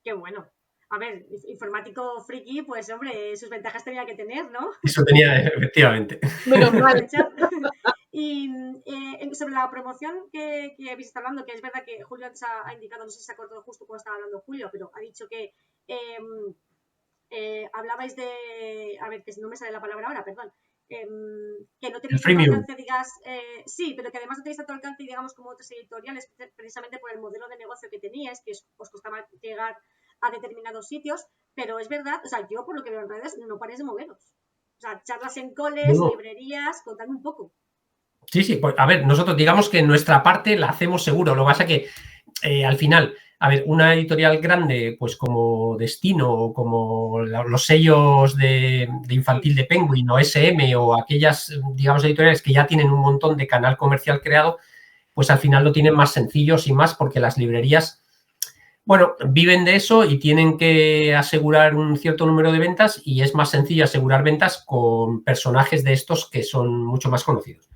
Qué bueno. A ver, informático friki, pues hombre, sus ventajas tenía que tener, ¿no? Eso tenía, efectivamente. Menos mal. Y sobre la promoción que habéis estado hablando, que es verdad que Julio antes ha indicado, no sé si se acordó justo cuando estaba hablando Julio, pero ha dicho que hablabais de, a ver, que no me sale la palabra ahora, perdón, que no tenéis tanto alcance, digas, sí, pero que además no tenéis tanto alcance, digamos, como otras editoriales, precisamente por el modelo de negocio que teníais, que os costaba llegar a determinados sitios, pero es verdad, o sea, yo por lo que veo en redes no paréis de moveros. O sea, charlas en coles, librerías, contadme un poco. Sí, sí, pues a ver, nosotros digamos que nuestra parte la hacemos seguro, lo que pasa es que al final, a ver, una editorial grande, pues como Destino o como los sellos de infantil de Penguin o SM o aquellas, digamos, editoriales que ya tienen un montón de canal comercial creado, pues al final lo tienen más sencillo, sin más, porque las librerías, bueno, viven de eso y tienen que asegurar un cierto número de ventas y es más sencillo asegurar ventas con personajes de estos que son mucho más conocidos.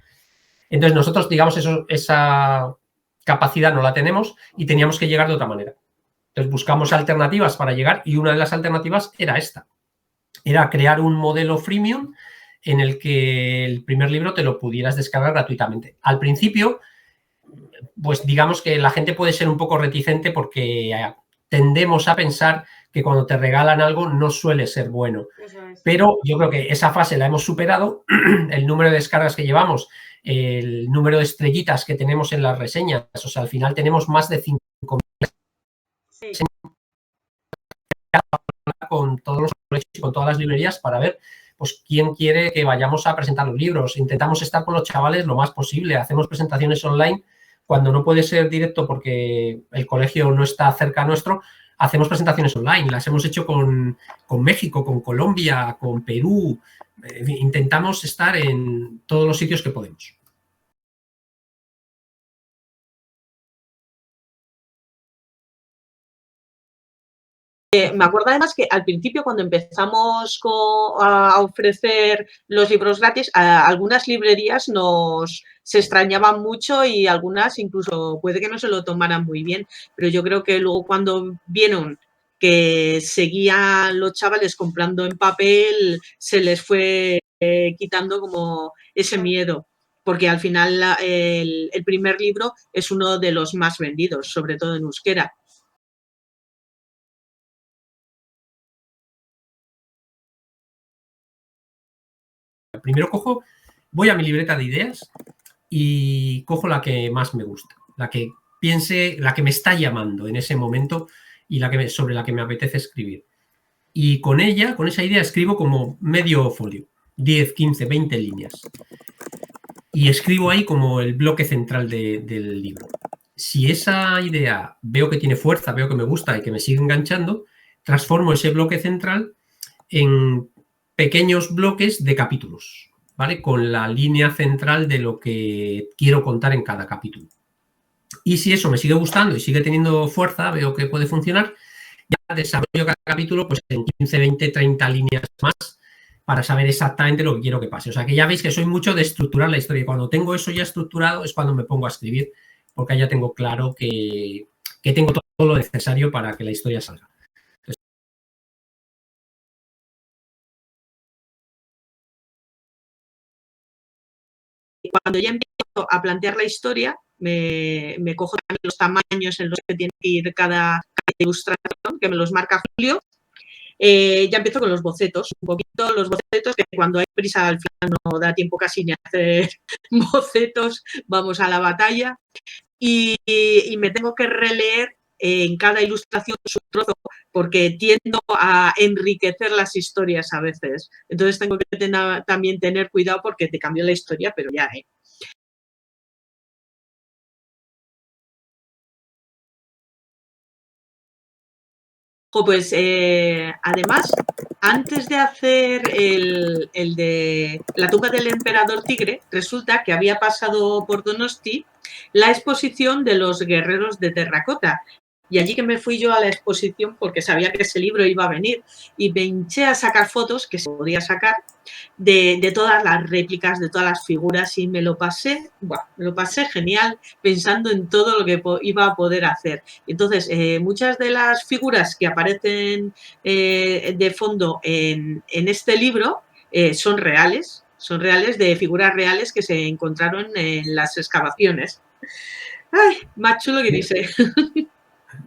Entonces nosotros, digamos, esa capacidad no la tenemos y teníamos que llegar de otra manera. Entonces buscamos alternativas para llegar y una de las alternativas era esta. Era crear un modelo freemium en el que el primer libro te lo pudieras descargar gratuitamente. Al principio, pues digamos que la gente puede ser un poco reticente porque tendemos a pensar que cuando te regalan algo no suele ser bueno. Pero yo creo que esa fase la hemos superado. El número de descargas que llevamos, el número de estrellitas que tenemos en las reseñas, o sea, al final tenemos más de 5.000 sí. con todos los colegios y con todas las librerías para ver pues quién quiere que vayamos a presentar los libros. Intentamos estar con los chavales lo más posible, hacemos presentaciones online cuando no puede ser directo porque el colegio no está cerca nuestro. Hacemos presentaciones online, las hemos hecho con México, con Colombia, con Perú. Intentamos estar en todos los sitios que podemos. Me acuerdo además que al principio cuando empezamos a ofrecer los libros gratis, algunas librerías se extrañaban mucho y algunas incluso puede que no se lo tomaran muy bien, pero yo creo que luego cuando vieron que seguían los chavales comprando en papel, se les fue quitando como ese miedo, porque al final el primer libro es uno de los más vendidos, sobre todo en euskera. Primero voy a mi libreta de ideas y cojo la que más me gusta, la que piense, la que me está llamando en ese momento y sobre la que me apetece escribir. Y con ella, con esa idea, escribo como medio folio, 10, 15, 20 líneas. Y escribo ahí como el bloque central del libro. Si esa idea veo que tiene fuerza, veo que me gusta y que me sigue enganchando, transformo ese bloque central en pequeños bloques de capítulos, ¿vale? Con la línea central de lo que quiero contar en cada capítulo. Y si eso me sigue gustando y sigue teniendo fuerza, veo que puede funcionar, ya desarrollo cada capítulo pues en 15, 20, 30 líneas más para saber exactamente lo que quiero que pase. O sea, que ya veis que soy mucho de estructurar la historia. Y cuando tengo eso ya estructurado es cuando me pongo a escribir, porque ya tengo claro que tengo todo lo necesario para que la historia salga. Cuando ya empiezo a plantear la historia, me cojo también los tamaños en los que tiene que ir cada ilustración, que me los marca Julio. Ya empiezo con los bocetos, un poquito los bocetos, que cuando hay prisa al final no da tiempo casi ni a hacer bocetos, vamos a la batalla. Y me tengo que releer en cada ilustración su trozo, porque tiendo a enriquecer las historias a veces. Entonces tengo que también tener cuidado porque te cambio la historia, pero ya, Pues además, antes de hacer el de la tumba del emperador tigre, resulta que había pasado por Donosti la exposición de los guerreros de terracota. Y allí que me fui yo a la exposición porque sabía que ese libro iba a venir y me hinché a sacar fotos que se podía sacar de todas las réplicas, de todas las figuras y me lo pasé genial pensando en todo lo que iba a poder hacer. Entonces, muchas de las figuras que aparecen de fondo en este libro son reales de figuras reales que se encontraron en las excavaciones. ¡Ay! Más chulo que dice.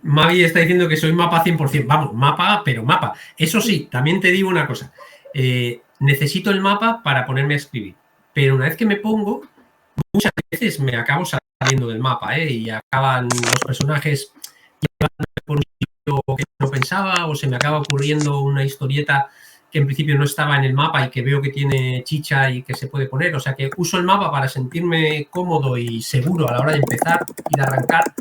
Mavi está diciendo que soy mapa 100%. Vamos, mapa, pero mapa. Eso sí, también te digo una cosa. Necesito el mapa para ponerme a escribir. Pero una vez que me pongo, muchas veces me acabo saliendo del mapa, y acaban los personajes llevándome por un sitio que no pensaba, o se me acaba ocurriendo una historieta que en principio no estaba en el mapa y que veo que tiene chicha y que se puede poner. O sea que uso el mapa para sentirme cómodo y seguro a la hora de empezar y de arrancar,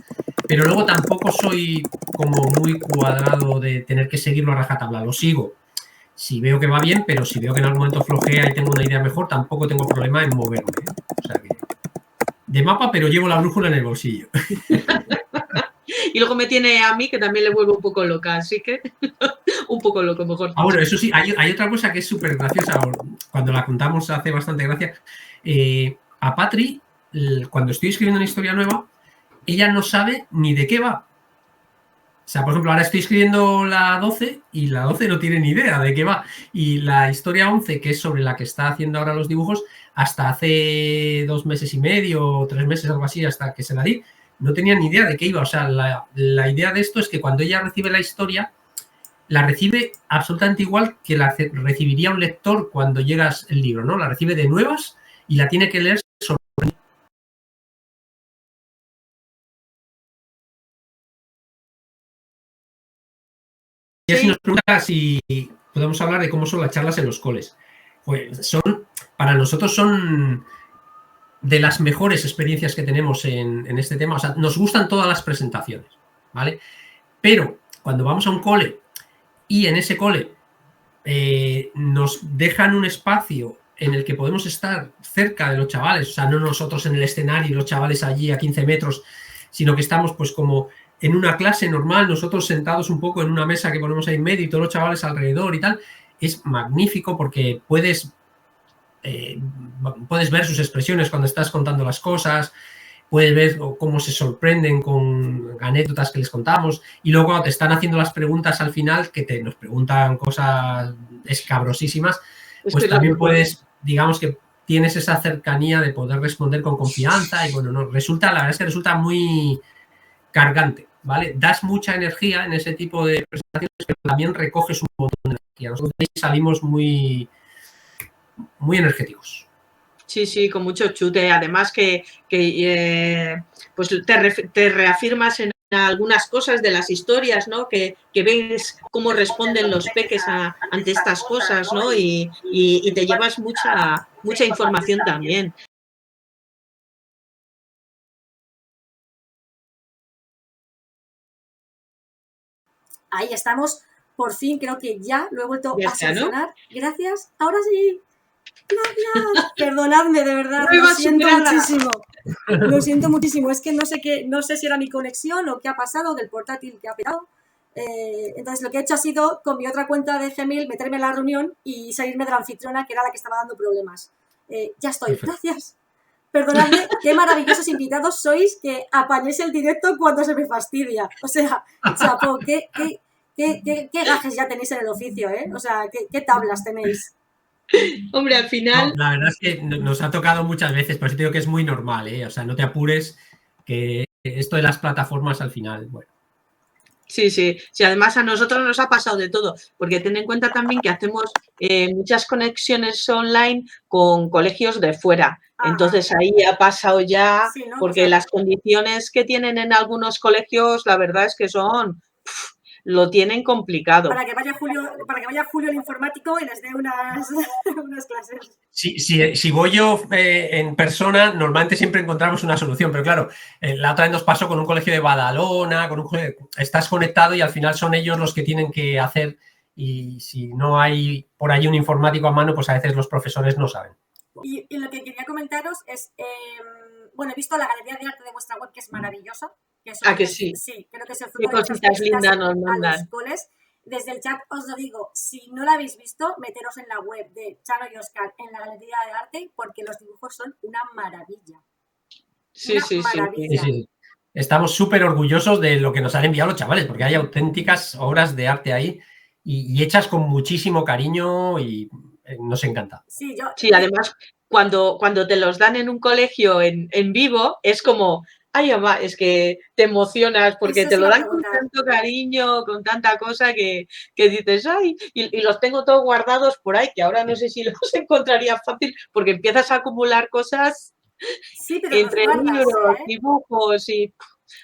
pero luego tampoco soy como muy cuadrado de tener que seguirlo a rajatabla. Lo sigo si veo que va bien, pero si veo que en algún momento flojea y tengo una idea mejor, tampoco tengo problema en moverme. O sea que de mapa, pero llevo la brújula en el bolsillo. Y luego me tiene a mí que también le vuelvo un poco loca, así que un poco loco, mejor dicho. Bueno, eso sí, hay otra cosa que es súper graciosa. Cuando la contamos hace bastante gracia. A Patri, cuando estoy escribiendo una historia nueva, ella no sabe ni de qué va. O sea, por ejemplo, ahora estoy escribiendo la 12 y la 12 no tiene ni idea de qué va. Y la historia 11, que es sobre la que está haciendo ahora los dibujos, hasta hace 2 meses y medio o 3 meses, algo así, hasta que se la di, no tenía ni idea de qué iba. O sea, la idea de esto es que cuando ella recibe la historia, la recibe absolutamente igual que la recibiría un lector cuando llegas el libro, ¿no? La recibe de nuevas y la tiene que leer sobre. Y así nos pregunta si podemos hablar de cómo son las charlas en los coles. Pues para nosotros son de las mejores experiencias que tenemos en este tema. O sea, nos gustan todas las presentaciones, ¿vale? Pero cuando vamos a un cole y en ese cole nos dejan un espacio en el que podemos estar cerca de los chavales, o sea, no nosotros en el escenario y los chavales allí a 15 metros, sino que estamos pues como en una clase normal, nosotros sentados un poco en una mesa que ponemos ahí en medio y todos los chavales alrededor y tal, es magnífico porque puedes ver sus expresiones cuando estás contando las cosas, puedes ver cómo se sorprenden con anécdotas que les contamos, y luego cuando te están haciendo las preguntas al final, que nos preguntan cosas escabrosísimas, pues también puedes, digamos que tienes esa cercanía de poder responder con confianza y bueno, la verdad es que resulta muy cargante, ¿vale? Das mucha energía en ese tipo de presentaciones, pero también recoges un montón de energía. Nosotros salimos muy energéticos. Sí, con mucho chute. Además que pues te reafirmas en algunas cosas de las historias, ¿no? Que ves cómo responden los peques ante estas cosas, ¿no? Y te llevas mucha información también. Ahí estamos. Por fin creo que ya lo he vuelto a solucionar. ¿No? Gracias. Ahora sí. Gracias. Perdonadme, de verdad. Lo siento muchísimo. Lo siento muchísimo. Es que no sé si era mi conexión o qué ha pasado del portátil que ha petado. Entonces lo que he hecho ha sido con mi otra cuenta de Gmail meterme en la reunión y salirme de la anfitriona, que era la que estaba dando problemas. Ya estoy. Gracias. Perdonadme, qué maravillosos invitados sois que apañéis el directo cuando se me fastidia. O sea, chapo, qué gajes ya tenéis en el oficio, ¿eh? O sea, qué tablas tenéis. Hombre, al final... No, la verdad es que nos ha tocado muchas veces, pero sí te digo que es muy normal, ¿eh? O sea, no te apures, que esto de las plataformas al final, bueno. Sí, además a nosotros nos ha pasado de todo, porque ten en cuenta también que hacemos muchas conexiones online con colegios de fuera. Entonces ahí ha pasado ya, sí, ¿no? Porque las condiciones que tienen en algunos colegios, la verdad es que lo tienen complicado. Para que vaya Julio el informático y les dé unas clases. Si voy yo en persona, normalmente siempre encontramos una solución, pero claro, la otra vez nos pasó con un colegio de Badalona, estás conectado y al final son ellos los que tienen que hacer, y si no hay por ahí un informático a mano, pues a veces los profesores no saben. Y lo que quería comentaros es, bueno, he visto la galería de arte de vuestra web, que es maravillosa. Que ¿A que sí? Sí, creo que se Qué cositas lindas nos a los mandan. coles. Desde el chat os lo digo, si no la habéis visto, meteros en la web de Chano y Óscar en la Galería de Arte, porque los dibujos son una maravilla. Sí, sí, sí. Maravilla. Sí. Estamos súper orgullosos de lo que nos han enviado los chavales, porque hay auténticas obras de arte ahí y hechas con muchísimo cariño y nos encanta. Sí, además, cuando te los dan en un colegio en vivo, es como, ay, mamá, es que te emocionas porque Eso te sí lo iba a dan con preguntar. tanto cariño, con tanta cosa que dices, ay, y los tengo todos guardados por ahí, que ahora no sé si los encontraría fácil, porque empiezas a acumular cosas Sí, pero entre los guardas, libros, ¿eh? dibujos y...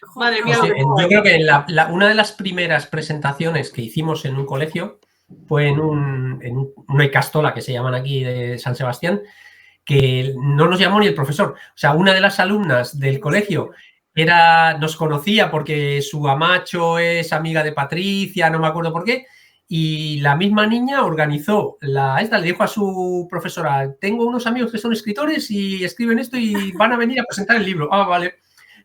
Joder, Madre no, mía, Pues, lo que tengo yo ahí. creo que una de las primeras presentaciones que hicimos en un colegio fue en una Icastola, que se llaman aquí, de San Sebastián, que no nos llamó ni el profesor. O sea, una de las alumnas del colegio nos conocía porque su amacho es amiga de Patricia, no me acuerdo por qué, y la misma niña organizó le dijo a su profesora, tengo unos amigos que son escritores y escriben esto y van a venir a presentar el libro. Ah, vale.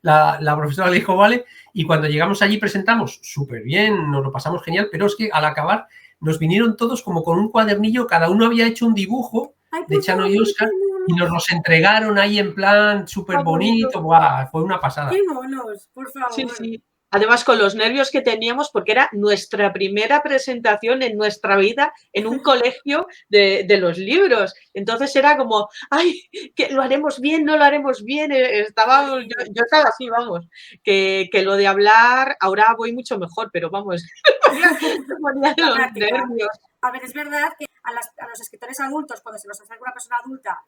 La profesora le dijo, vale, y cuando llegamos allí presentamos súper bien, nos lo pasamos genial, pero es que al acabar nos vinieron todos como con un cuadernillo, cada uno había hecho un dibujo de Chano y Óscar y nos los entregaron ahí en plan súper bonito. ¡Buah! Fue una pasada. ¡Qué monos! Por favor. Sí, sí. Además, con los nervios que teníamos, porque era nuestra primera presentación en nuestra vida en un colegio de los libros. Entonces era como, ay, que lo haremos bien, no lo haremos bien. Estábamos, yo estaba así, vamos, que lo de hablar, ahora voy mucho mejor, pero vamos, me ponía los nervios. A ver, es verdad que a los escritores adultos, cuando se los acerca una persona adulta,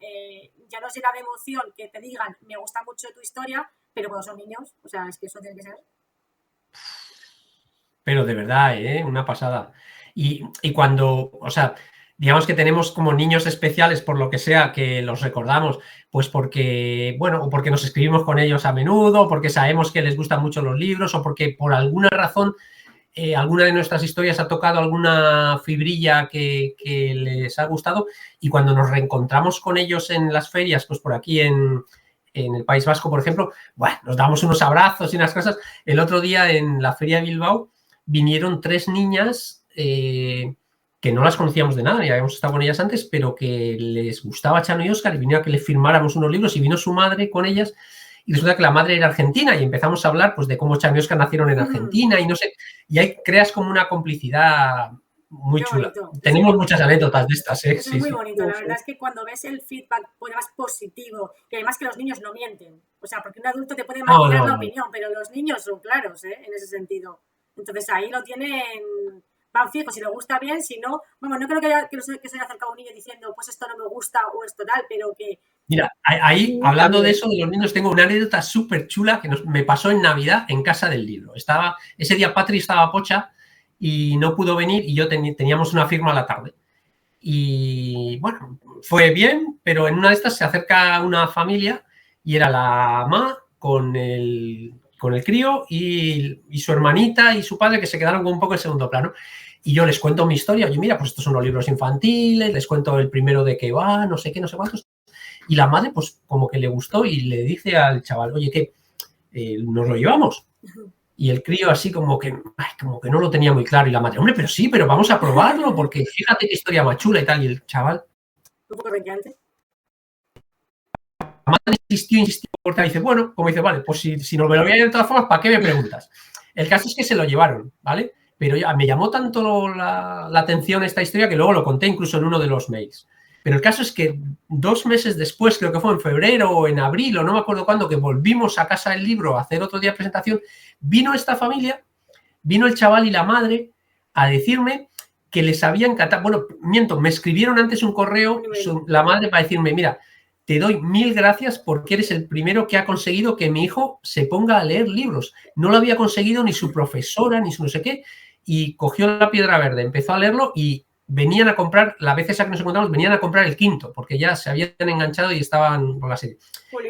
ya nos llena de emoción que te digan, me gusta mucho tu historia, pero cuando son niños, o sea, es que eso tiene que ser. Pero de verdad, una pasada. Y cuando, o sea, digamos que tenemos como niños especiales, por lo que sea, que los recordamos, pues porque, bueno, o porque nos escribimos con ellos a menudo, o porque sabemos que les gustan mucho los libros, o porque por alguna razón alguna de nuestras historias ha tocado alguna fibrilla que les ha gustado, y cuando nos reencontramos con ellos en las ferias, pues por aquí en el País Vasco, por ejemplo, bueno, nos damos unos abrazos y unas cosas. El otro día en la Feria de Bilbao vinieron 3 niñas que no las conocíamos de nada, ya habíamos estado con ellas antes, pero que les gustaba Chano y Óscar y vinieron a que les firmáramos unos libros y vino su madre con ellas. Y resulta que la madre era argentina y empezamos a hablar pues de cómo Chano y Óscar nacieron en Argentina y no sé, y ahí creas como una complicidad muy chula. Tenemos muchas anécdotas de estas, ¿eh? Es muy bonito, la verdad es que cuando ves el feedback más positivo, y además que los niños no mienten, o sea, porque un adulto te puede maquillar la opinión, pero los niños son claros, en ese sentido. Entonces ahí lo tienen, van fijos, si le gusta bien, si no, bueno, no creo que se haya acercado un niño diciendo, pues esto no me gusta o esto tal, pero que... Mira, ahí, hablando de eso, de los niños, tengo una anécdota súper chula que me pasó en Navidad en Casa del Libro. Ese día Patri estaba pocha y no pudo venir y yo teníamos una firma a la tarde. Y bueno, fue bien, pero en una de estas se acerca una familia y era la mamá con el crío y su hermanita y su padre, que se quedaron con un poco en segundo plano. Y yo les cuento mi historia. Oye, mira, pues estos son los libros infantiles, les cuento el primero de qué va, no sé qué, no sé cuántos. Y la madre, pues como que le gustó y le dice al chaval, oye, ¿qué? ¿Nos lo llevamos? Y el crío así como que no lo tenía muy claro. Y la madre, hombre, pero sí, pero vamos a probarlo, porque fíjate qué historia más chula y tal. Y el chaval... Un poco renqueante. La madre insistió, porque dice, bueno, como dice, vale, pues si nos lo voy a ir de todas formas, ¿para qué me preguntas? El caso es que se lo llevaron, ¿vale? Pero ya me llamó tanto la atención esta historia que luego lo conté incluso en uno de los mails. Pero el caso es que 2 meses después, creo que fue en febrero o en abril, o no me acuerdo cuándo, que volvimos a Casa del Libro a hacer otro día de presentación, vino esta familia, vino el chaval y la madre a decirme que les había encantado. Bueno, miento, me escribieron antes un correo, la madre, para decirme, mira, te doy 1000 gracias porque eres el primero que ha conseguido que mi hijo se ponga a leer libros. No lo había conseguido ni su profesora, ni su no sé qué, y cogió la piedra verde, empezó a leerlo y venían a comprar, las veces que nos encontramos, venían a comprar el quinto, porque ya se habían enganchado y estaban con la serie.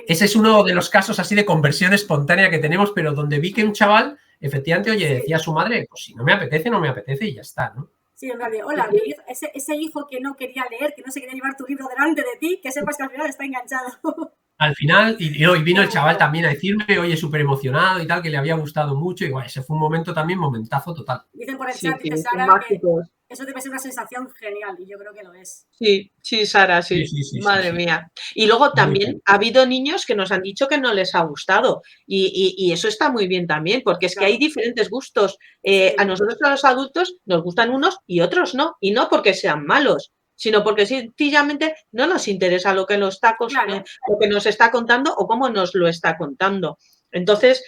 Ese es uno de los casos así de conversión espontánea que tenemos, pero donde vi que un chaval, efectivamente, oye, decía a su madre, pues si no me apetece, no me apetece y ya está, ¿no? Sí, en realidad, hola, ese hijo que no quería leer, que no se quería llevar tu libro delante de ti, que sepas que al final está enganchado. al final, y vino el chaval también a decirme, oye, súper emocionado y tal, que le había gustado mucho. Y bueno, ese fue un momento también, momentazo total. Dicen por el Sí, chat, dice son Sara, que mágicos. eso debe ser una sensación genial, y yo creo que lo es. Sí, sí, Sara, Sí, sí. sí, sí, sí, Madre sí. mía. Y luego Muy también chulo. ha habido niños que nos han dicho que no les ha gustado. Y eso está muy bien también, porque es que Claro. hay diferentes gustos. Sí. A nosotros, a los adultos, nos gustan unos y otros no. Y no porque sean malos, sino porque sencillamente no nos interesa lo que, Claro. lo que nos está contando o cómo nos lo está contando. Entonces,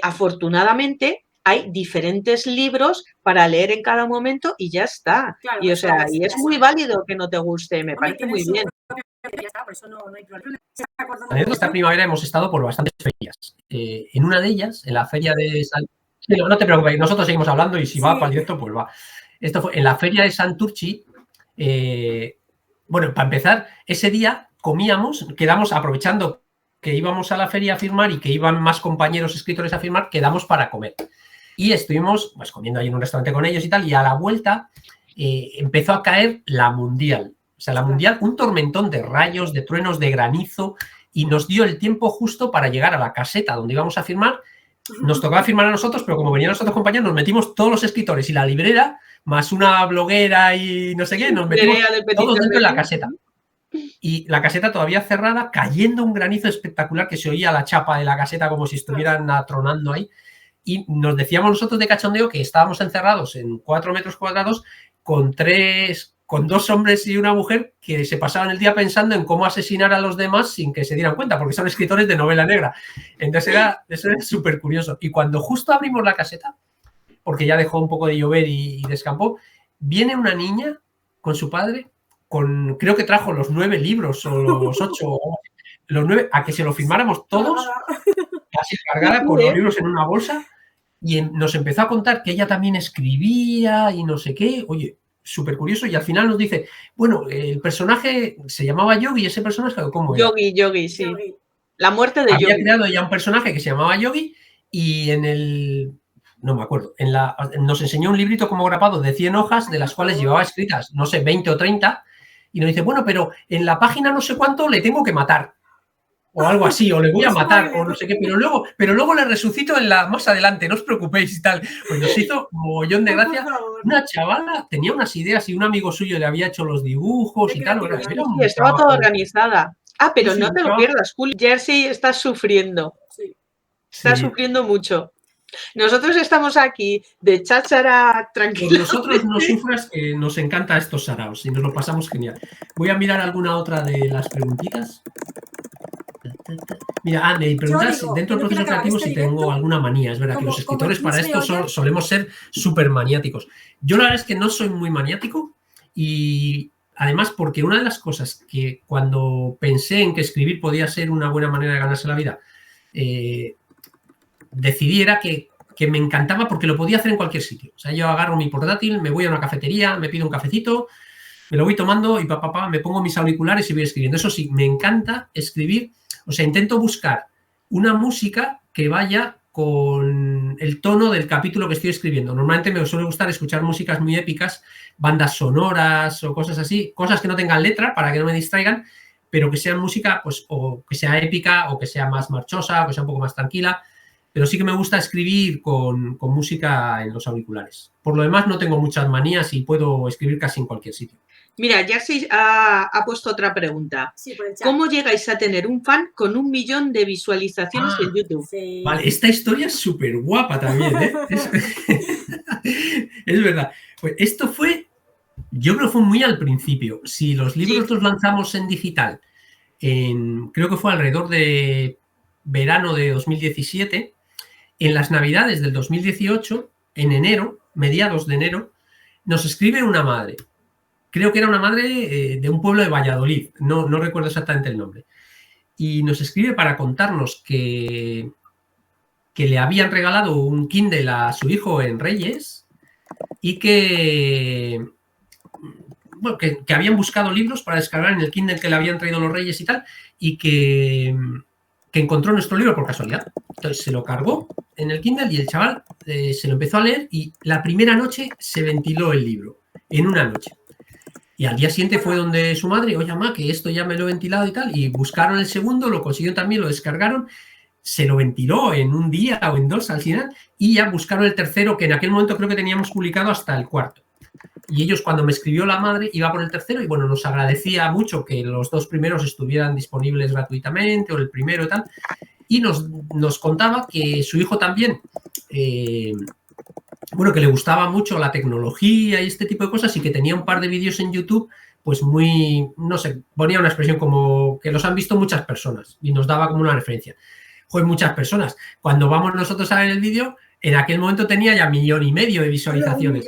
afortunadamente, hay diferentes libros para leer en cada momento y ya está. Claro, Y o eso sea, es, y es muy válido que no te guste, me Hombre, parece tienen muy su bien. propia vida, ya está, por eso no hay problema. ¿Se acuerdan de Esta primavera hemos estado por bastantes ferias. En una de ellas, en la feria de San... Sí, no te preocupes, nosotros seguimos hablando y si va para el directo, pues va. Esto fue en la feria de Santurchi. Bueno, para empezar, ese día comíamos, quedamos aprovechando que íbamos a la feria a firmar y que iban más compañeros escritores a firmar, quedamos para comer. Y estuvimos pues, comiendo ahí en un restaurante con ellos y tal, y a la vuelta empezó a caer la Mundial. O sea, la Mundial, un tormentón de rayos, de truenos, de granizo, y nos dio el tiempo justo para llegar a la caseta donde íbamos a firmar. Nos tocaba firmar a nosotros, pero como venían los otros compañeros, nos metimos todos los escritores y la librera, más una bloguera y no sé qué, nos metimos todos dentro de la caseta. Y la caseta todavía cerrada, cayendo un granizo espectacular que se oía la chapa de la caseta como si estuvieran atronando ahí. Y nos decíamos nosotros de cachondeo que estábamos encerrados en 4 metros cuadrados con 2 hombres y una mujer que se pasaban el día pensando en cómo asesinar a los demás sin que se dieran cuenta, porque son escritores de novela negra. Entonces eso era súper curioso. Y cuando justo abrimos la caseta, porque ya dejó un poco de llover y descampó, viene una niña con su padre, creo que trajo los 9 libros o los 8, los 9, a que se lo firmáramos todos, casi cargada con los libros en una bolsa. Y nos empezó a contar que ella también escribía y no sé qué. Oye, súper curioso. Y al final nos dice, bueno, el personaje se llamaba Yogi, ese personaje, ¿cómo era? Yogi, sí. Yogi. La muerte de Yogi. Había creado ella un personaje que se llamaba Yogi y en el... No me acuerdo. Nos enseñó un librito como grapado de 100 hojas, de las cuales llevaba escritas, no sé, 20 o 30. Y nos dice, bueno, pero en la página no sé cuánto le tengo que matar. O algo así, o le voy a matar, o no sé qué, pero luego le resucito más adelante, no os preocupéis y tal. Pues nos hizo un mogollón de gracia. Una chavala tenía unas ideas y un amigo suyo le había hecho los dibujos y tal. Estaba toda organizada. Ah, pero no te lo pierdas, Julio. Jersey está sufriendo. Sí. Está sufriendo mucho. Nosotros estamos aquí de cháchara tranquila. Pues nosotros no sufras, que nos encanta estos saraos y nos lo pasamos genial. Voy a mirar alguna otra de las preguntitas. Mira, me preguntas dentro del proceso creativo si tengo alguna manía. Es verdad que los escritores para esto solemos ser súper maniáticos. Yo la verdad es que no soy muy maniático y además porque una de las cosas que cuando pensé en que escribir podía ser una buena manera de ganarse la vida, decidí era que me encantaba porque lo podía hacer en cualquier sitio. O sea, yo agarro mi portátil, me voy a una cafetería, me pido un cafecito, me lo voy tomando y me pongo mis auriculares y voy escribiendo. Eso sí, me encanta escribir. O sea, intento buscar una música que vaya con el tono del capítulo que estoy escribiendo. Normalmente me suele gustar escuchar músicas muy épicas, bandas sonoras o cosas así, cosas que no tengan letra para que no me distraigan, pero que sean música, pues, o que sea épica o que sea más marchosa o que sea un poco más tranquila. Pero sí que me gusta escribir con música en los auriculares. Por lo demás, no tengo muchas manías y puedo escribir casi en cualquier sitio. Mira, Jersey ha puesto otra pregunta. Sí, ¿cómo llegáis a tener un fan con 1 millón de visualizaciones en YouTube? Sí. Vale, esta historia es súper guapa también, ¿eh? Es verdad. Pues esto yo creo que fue muy al principio. Si los libros los lanzamos en digital, creo que fue alrededor de verano de 2017, en las Navidades del 2018, en enero, mediados de enero, nos escribe una madre. Creo que era una madre de un pueblo de Valladolid, no recuerdo exactamente el nombre. Y nos escribe para contarnos que le habían regalado un Kindle a su hijo en Reyes y que habían buscado libros para descargar en el Kindle que le habían traído los Reyes y tal, y que encontró nuestro libro por casualidad. Entonces se lo cargó en el Kindle y el chaval se lo empezó a leer y la primera noche se ventiló el libro, en una noche. Y al día siguiente fue donde su madre, oye, mamá, que esto ya me lo he ventilado y tal, y buscaron el segundo, lo consiguieron también, lo descargaron, se lo ventiló en un día o en 2 al final, y ya buscaron el tercero, que en aquel momento creo que teníamos publicado hasta el 4. Y ellos, cuando me escribió la madre, iba por el tercero y bueno, nos agradecía mucho que los 2 primeros estuvieran disponibles gratuitamente o el primero y tal. Y nos contaba que su hijo también, bueno, que le gustaba mucho la tecnología y este tipo de cosas y que tenía un par de vídeos en YouTube, pues muy, no sé, ponía una expresión como que los han visto muchas personas y nos daba como una referencia. Joder, muchas personas. Cuando vamos nosotros a ver el vídeo, en aquel momento tenía ya 1,5 millones de visualizaciones.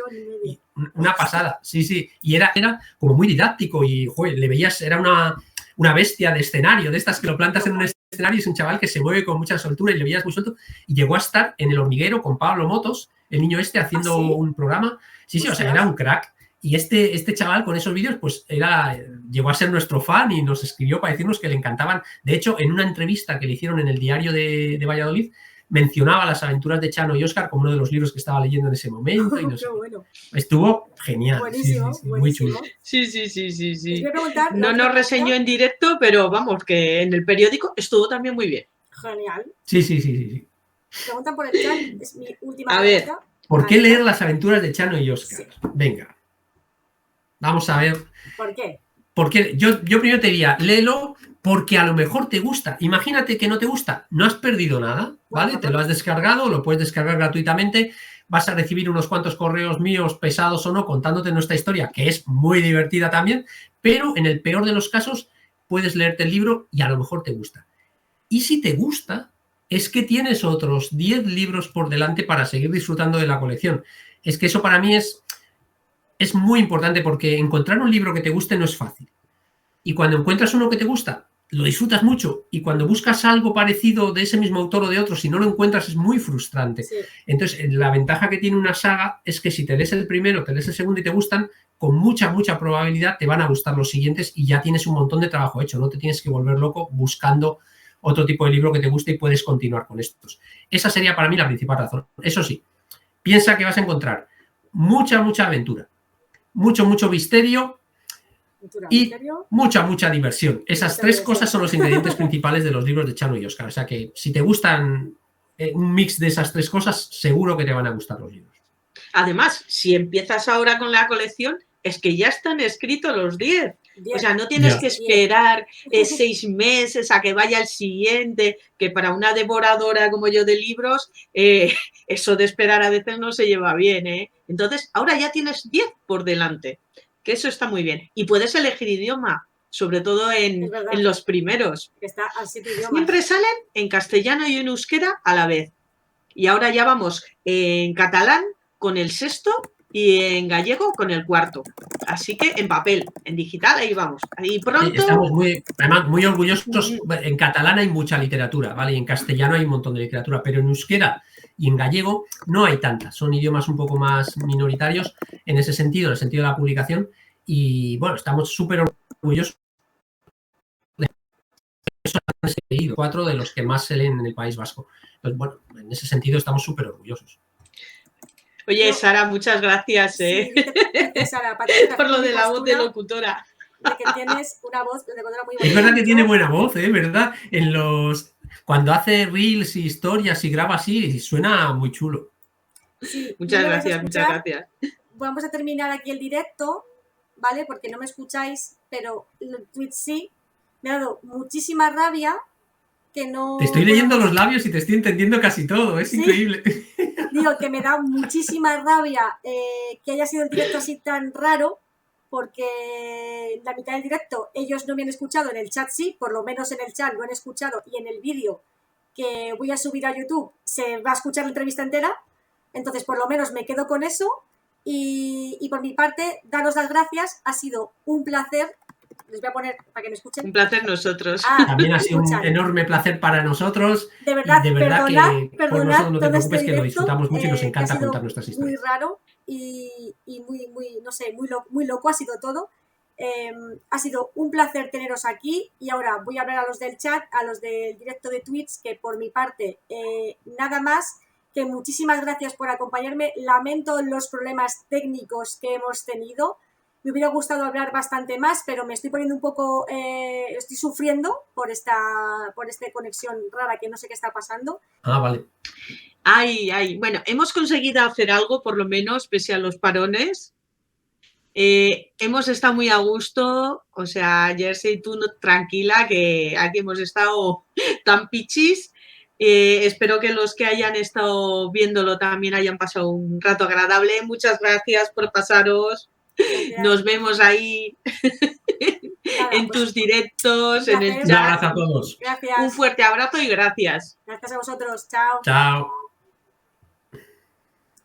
Una pasada, sí, sí. Y era como muy didáctico y, joder, le veías, era una bestia de escenario, de estas que lo plantas en un escenario y es un chaval que se mueve con mucha soltura y le veías muy suelto. Y llegó a estar en El Hormiguero con Pablo Motos, el niño este, haciendo un programa. Sí, sí, o sea, era un crack. Y este chaval con esos vídeos, pues llegó a ser nuestro fan y nos escribió para decirnos que le encantaban. De hecho, en una entrevista que le hicieron en el diario de Valladolid, mencionaba Las aventuras de Chano y Óscar como uno de los libros que estaba leyendo en ese momento. Y no sé. Bueno. Estuvo genial. Buenísimo, sí, muy chulo. Sí. Preguntar, no nos reseñó en directo, pero vamos, que en el periódico estuvo también muy bien. Genial. Sí. Preguntan por el chat, es mi última pregunta. A ver, ¿por qué leer Las aventuras de Chano y Óscar? Sí. Venga. Vamos a ver. ¿Por qué? Porque yo primero te diría, léelo porque a lo mejor te gusta. Imagínate que no te gusta, no has perdido nada, ¿vale? Bueno, te lo has descargado, lo puedes descargar gratuitamente, vas a recibir unos cuantos correos míos, pesados o no, contándote nuestra historia, que es muy divertida también, pero en el peor de los casos puedes leerte el libro y a lo mejor te gusta. Y si te gusta, es que tienes otros 10 libros por delante para seguir disfrutando de la colección. Es que eso para mí es muy importante porque encontrar un libro que te guste no es fácil. Y cuando encuentras uno que te gusta, lo disfrutas mucho. Y cuando buscas algo parecido de ese mismo autor o de otro, si no lo encuentras, es muy frustrante. Sí. Entonces, la ventaja que tiene una saga es que si te lees el primero, te lees el segundo y te gustan, con mucha probabilidad te van a gustar los siguientes y ya tienes un montón de trabajo hecho. No te tienes que volver loco buscando otro tipo de libro que te guste y puedes continuar con estos. Esa sería para mí la principal razón. Eso sí, piensa que vas a encontrar mucha aventura, mucho misterio y mucha diversión. Esas 3 cosas son los ingredientes principales de los libros de Chano y Óscar. O sea que si te gustan un mix de esas 3 cosas, seguro que te van a gustar los libros. Además, si empiezas ahora con la colección, es que ya están escritos los 10. O sea, no tienes que esperar 6 meses a que vaya el siguiente, que para una devoradora como yo de libros, eso de esperar a veces no se lleva bien, ¿eh? Entonces, ahora ya tienes 10 por delante, que eso está muy bien. Y puedes elegir idioma, sobre todo en los primeros. Está a 7 idiomas. Siempre salen en castellano y en euskera a la vez. Y ahora ya vamos en catalán con el 6º y en gallego con el 4º. Así que en papel, en digital, ahí vamos. Ahí pronto... Estamos muy orgullosos. En catalán hay mucha literatura, ¿vale? Y en castellano hay un montón de literatura, pero en euskera y en gallego no hay tantas. Son idiomas un poco más minoritarios en ese sentido, en el sentido de la publicación. Y bueno, estamos súper orgullosos de eso. Han seguido 4 de los que más se leen en el País Vasco. Entonces, bueno, en ese sentido estamos súper orgullosos. Oye, Sara, muchas gracias Sara, por lo de la voz de locutora. De que tienes una voz de locutora muy buena. Es verdad que tiene buena voz, ¿verdad? Cuando hace reels y historias y graba así, suena muy chulo. Sí, muchas gracias. Vamos a terminar aquí el directo, ¿vale? Porque no me escucháis, pero el tweet sí. Me ha dado muchísima rabia que no... Te estoy leyendo los labios y te estoy entendiendo casi todo, es increíble. Digo que me da muchísima rabia que haya sido el directo así tan raro, porque la mitad del directo ellos no me han escuchado, en el chat sí, por lo menos en el chat lo han escuchado, y en el vídeo que voy a subir a YouTube se va a escuchar la entrevista entera, entonces por lo menos me quedo con eso, y por mi parte, daros las gracias, ha sido un placer. Les voy a poner para que me escuchen. Un placer nosotros. También ha sido un enorme placer para nosotros. De verdad, perdonad, que por nosotros no te preocupes, que lo disfrutamos mucho y nos encanta contar nuestras historias. Muy raro y muy, no sé, muy loco ha sido todo. Ha sido un placer teneros aquí y ahora voy a hablar a los del chat, a los del directo de Twitch, que por mi parte, nada más, que muchísimas gracias por acompañarme. Lamento los problemas técnicos que hemos tenido. Me hubiera gustado hablar bastante más, pero me estoy poniendo un poco, estoy sufriendo por esta conexión rara que no sé qué está pasando. Ah, vale. Ay, bueno, hemos conseguido hacer algo, por lo menos, pese a los parones. Hemos estado muy a gusto, o sea, Jersey, tú tranquila, que aquí hemos estado tan pichis. Espero que los que hayan estado viéndolo también hayan pasado un rato agradable. Muchas gracias por pasaros. Gracias. Nos vemos ahí Nada, en pues, tus directos, un en el placer. Un chat. abrazo a todos. Gracias. Un fuerte abrazo y gracias. Gracias a vosotros. Chao. Chao.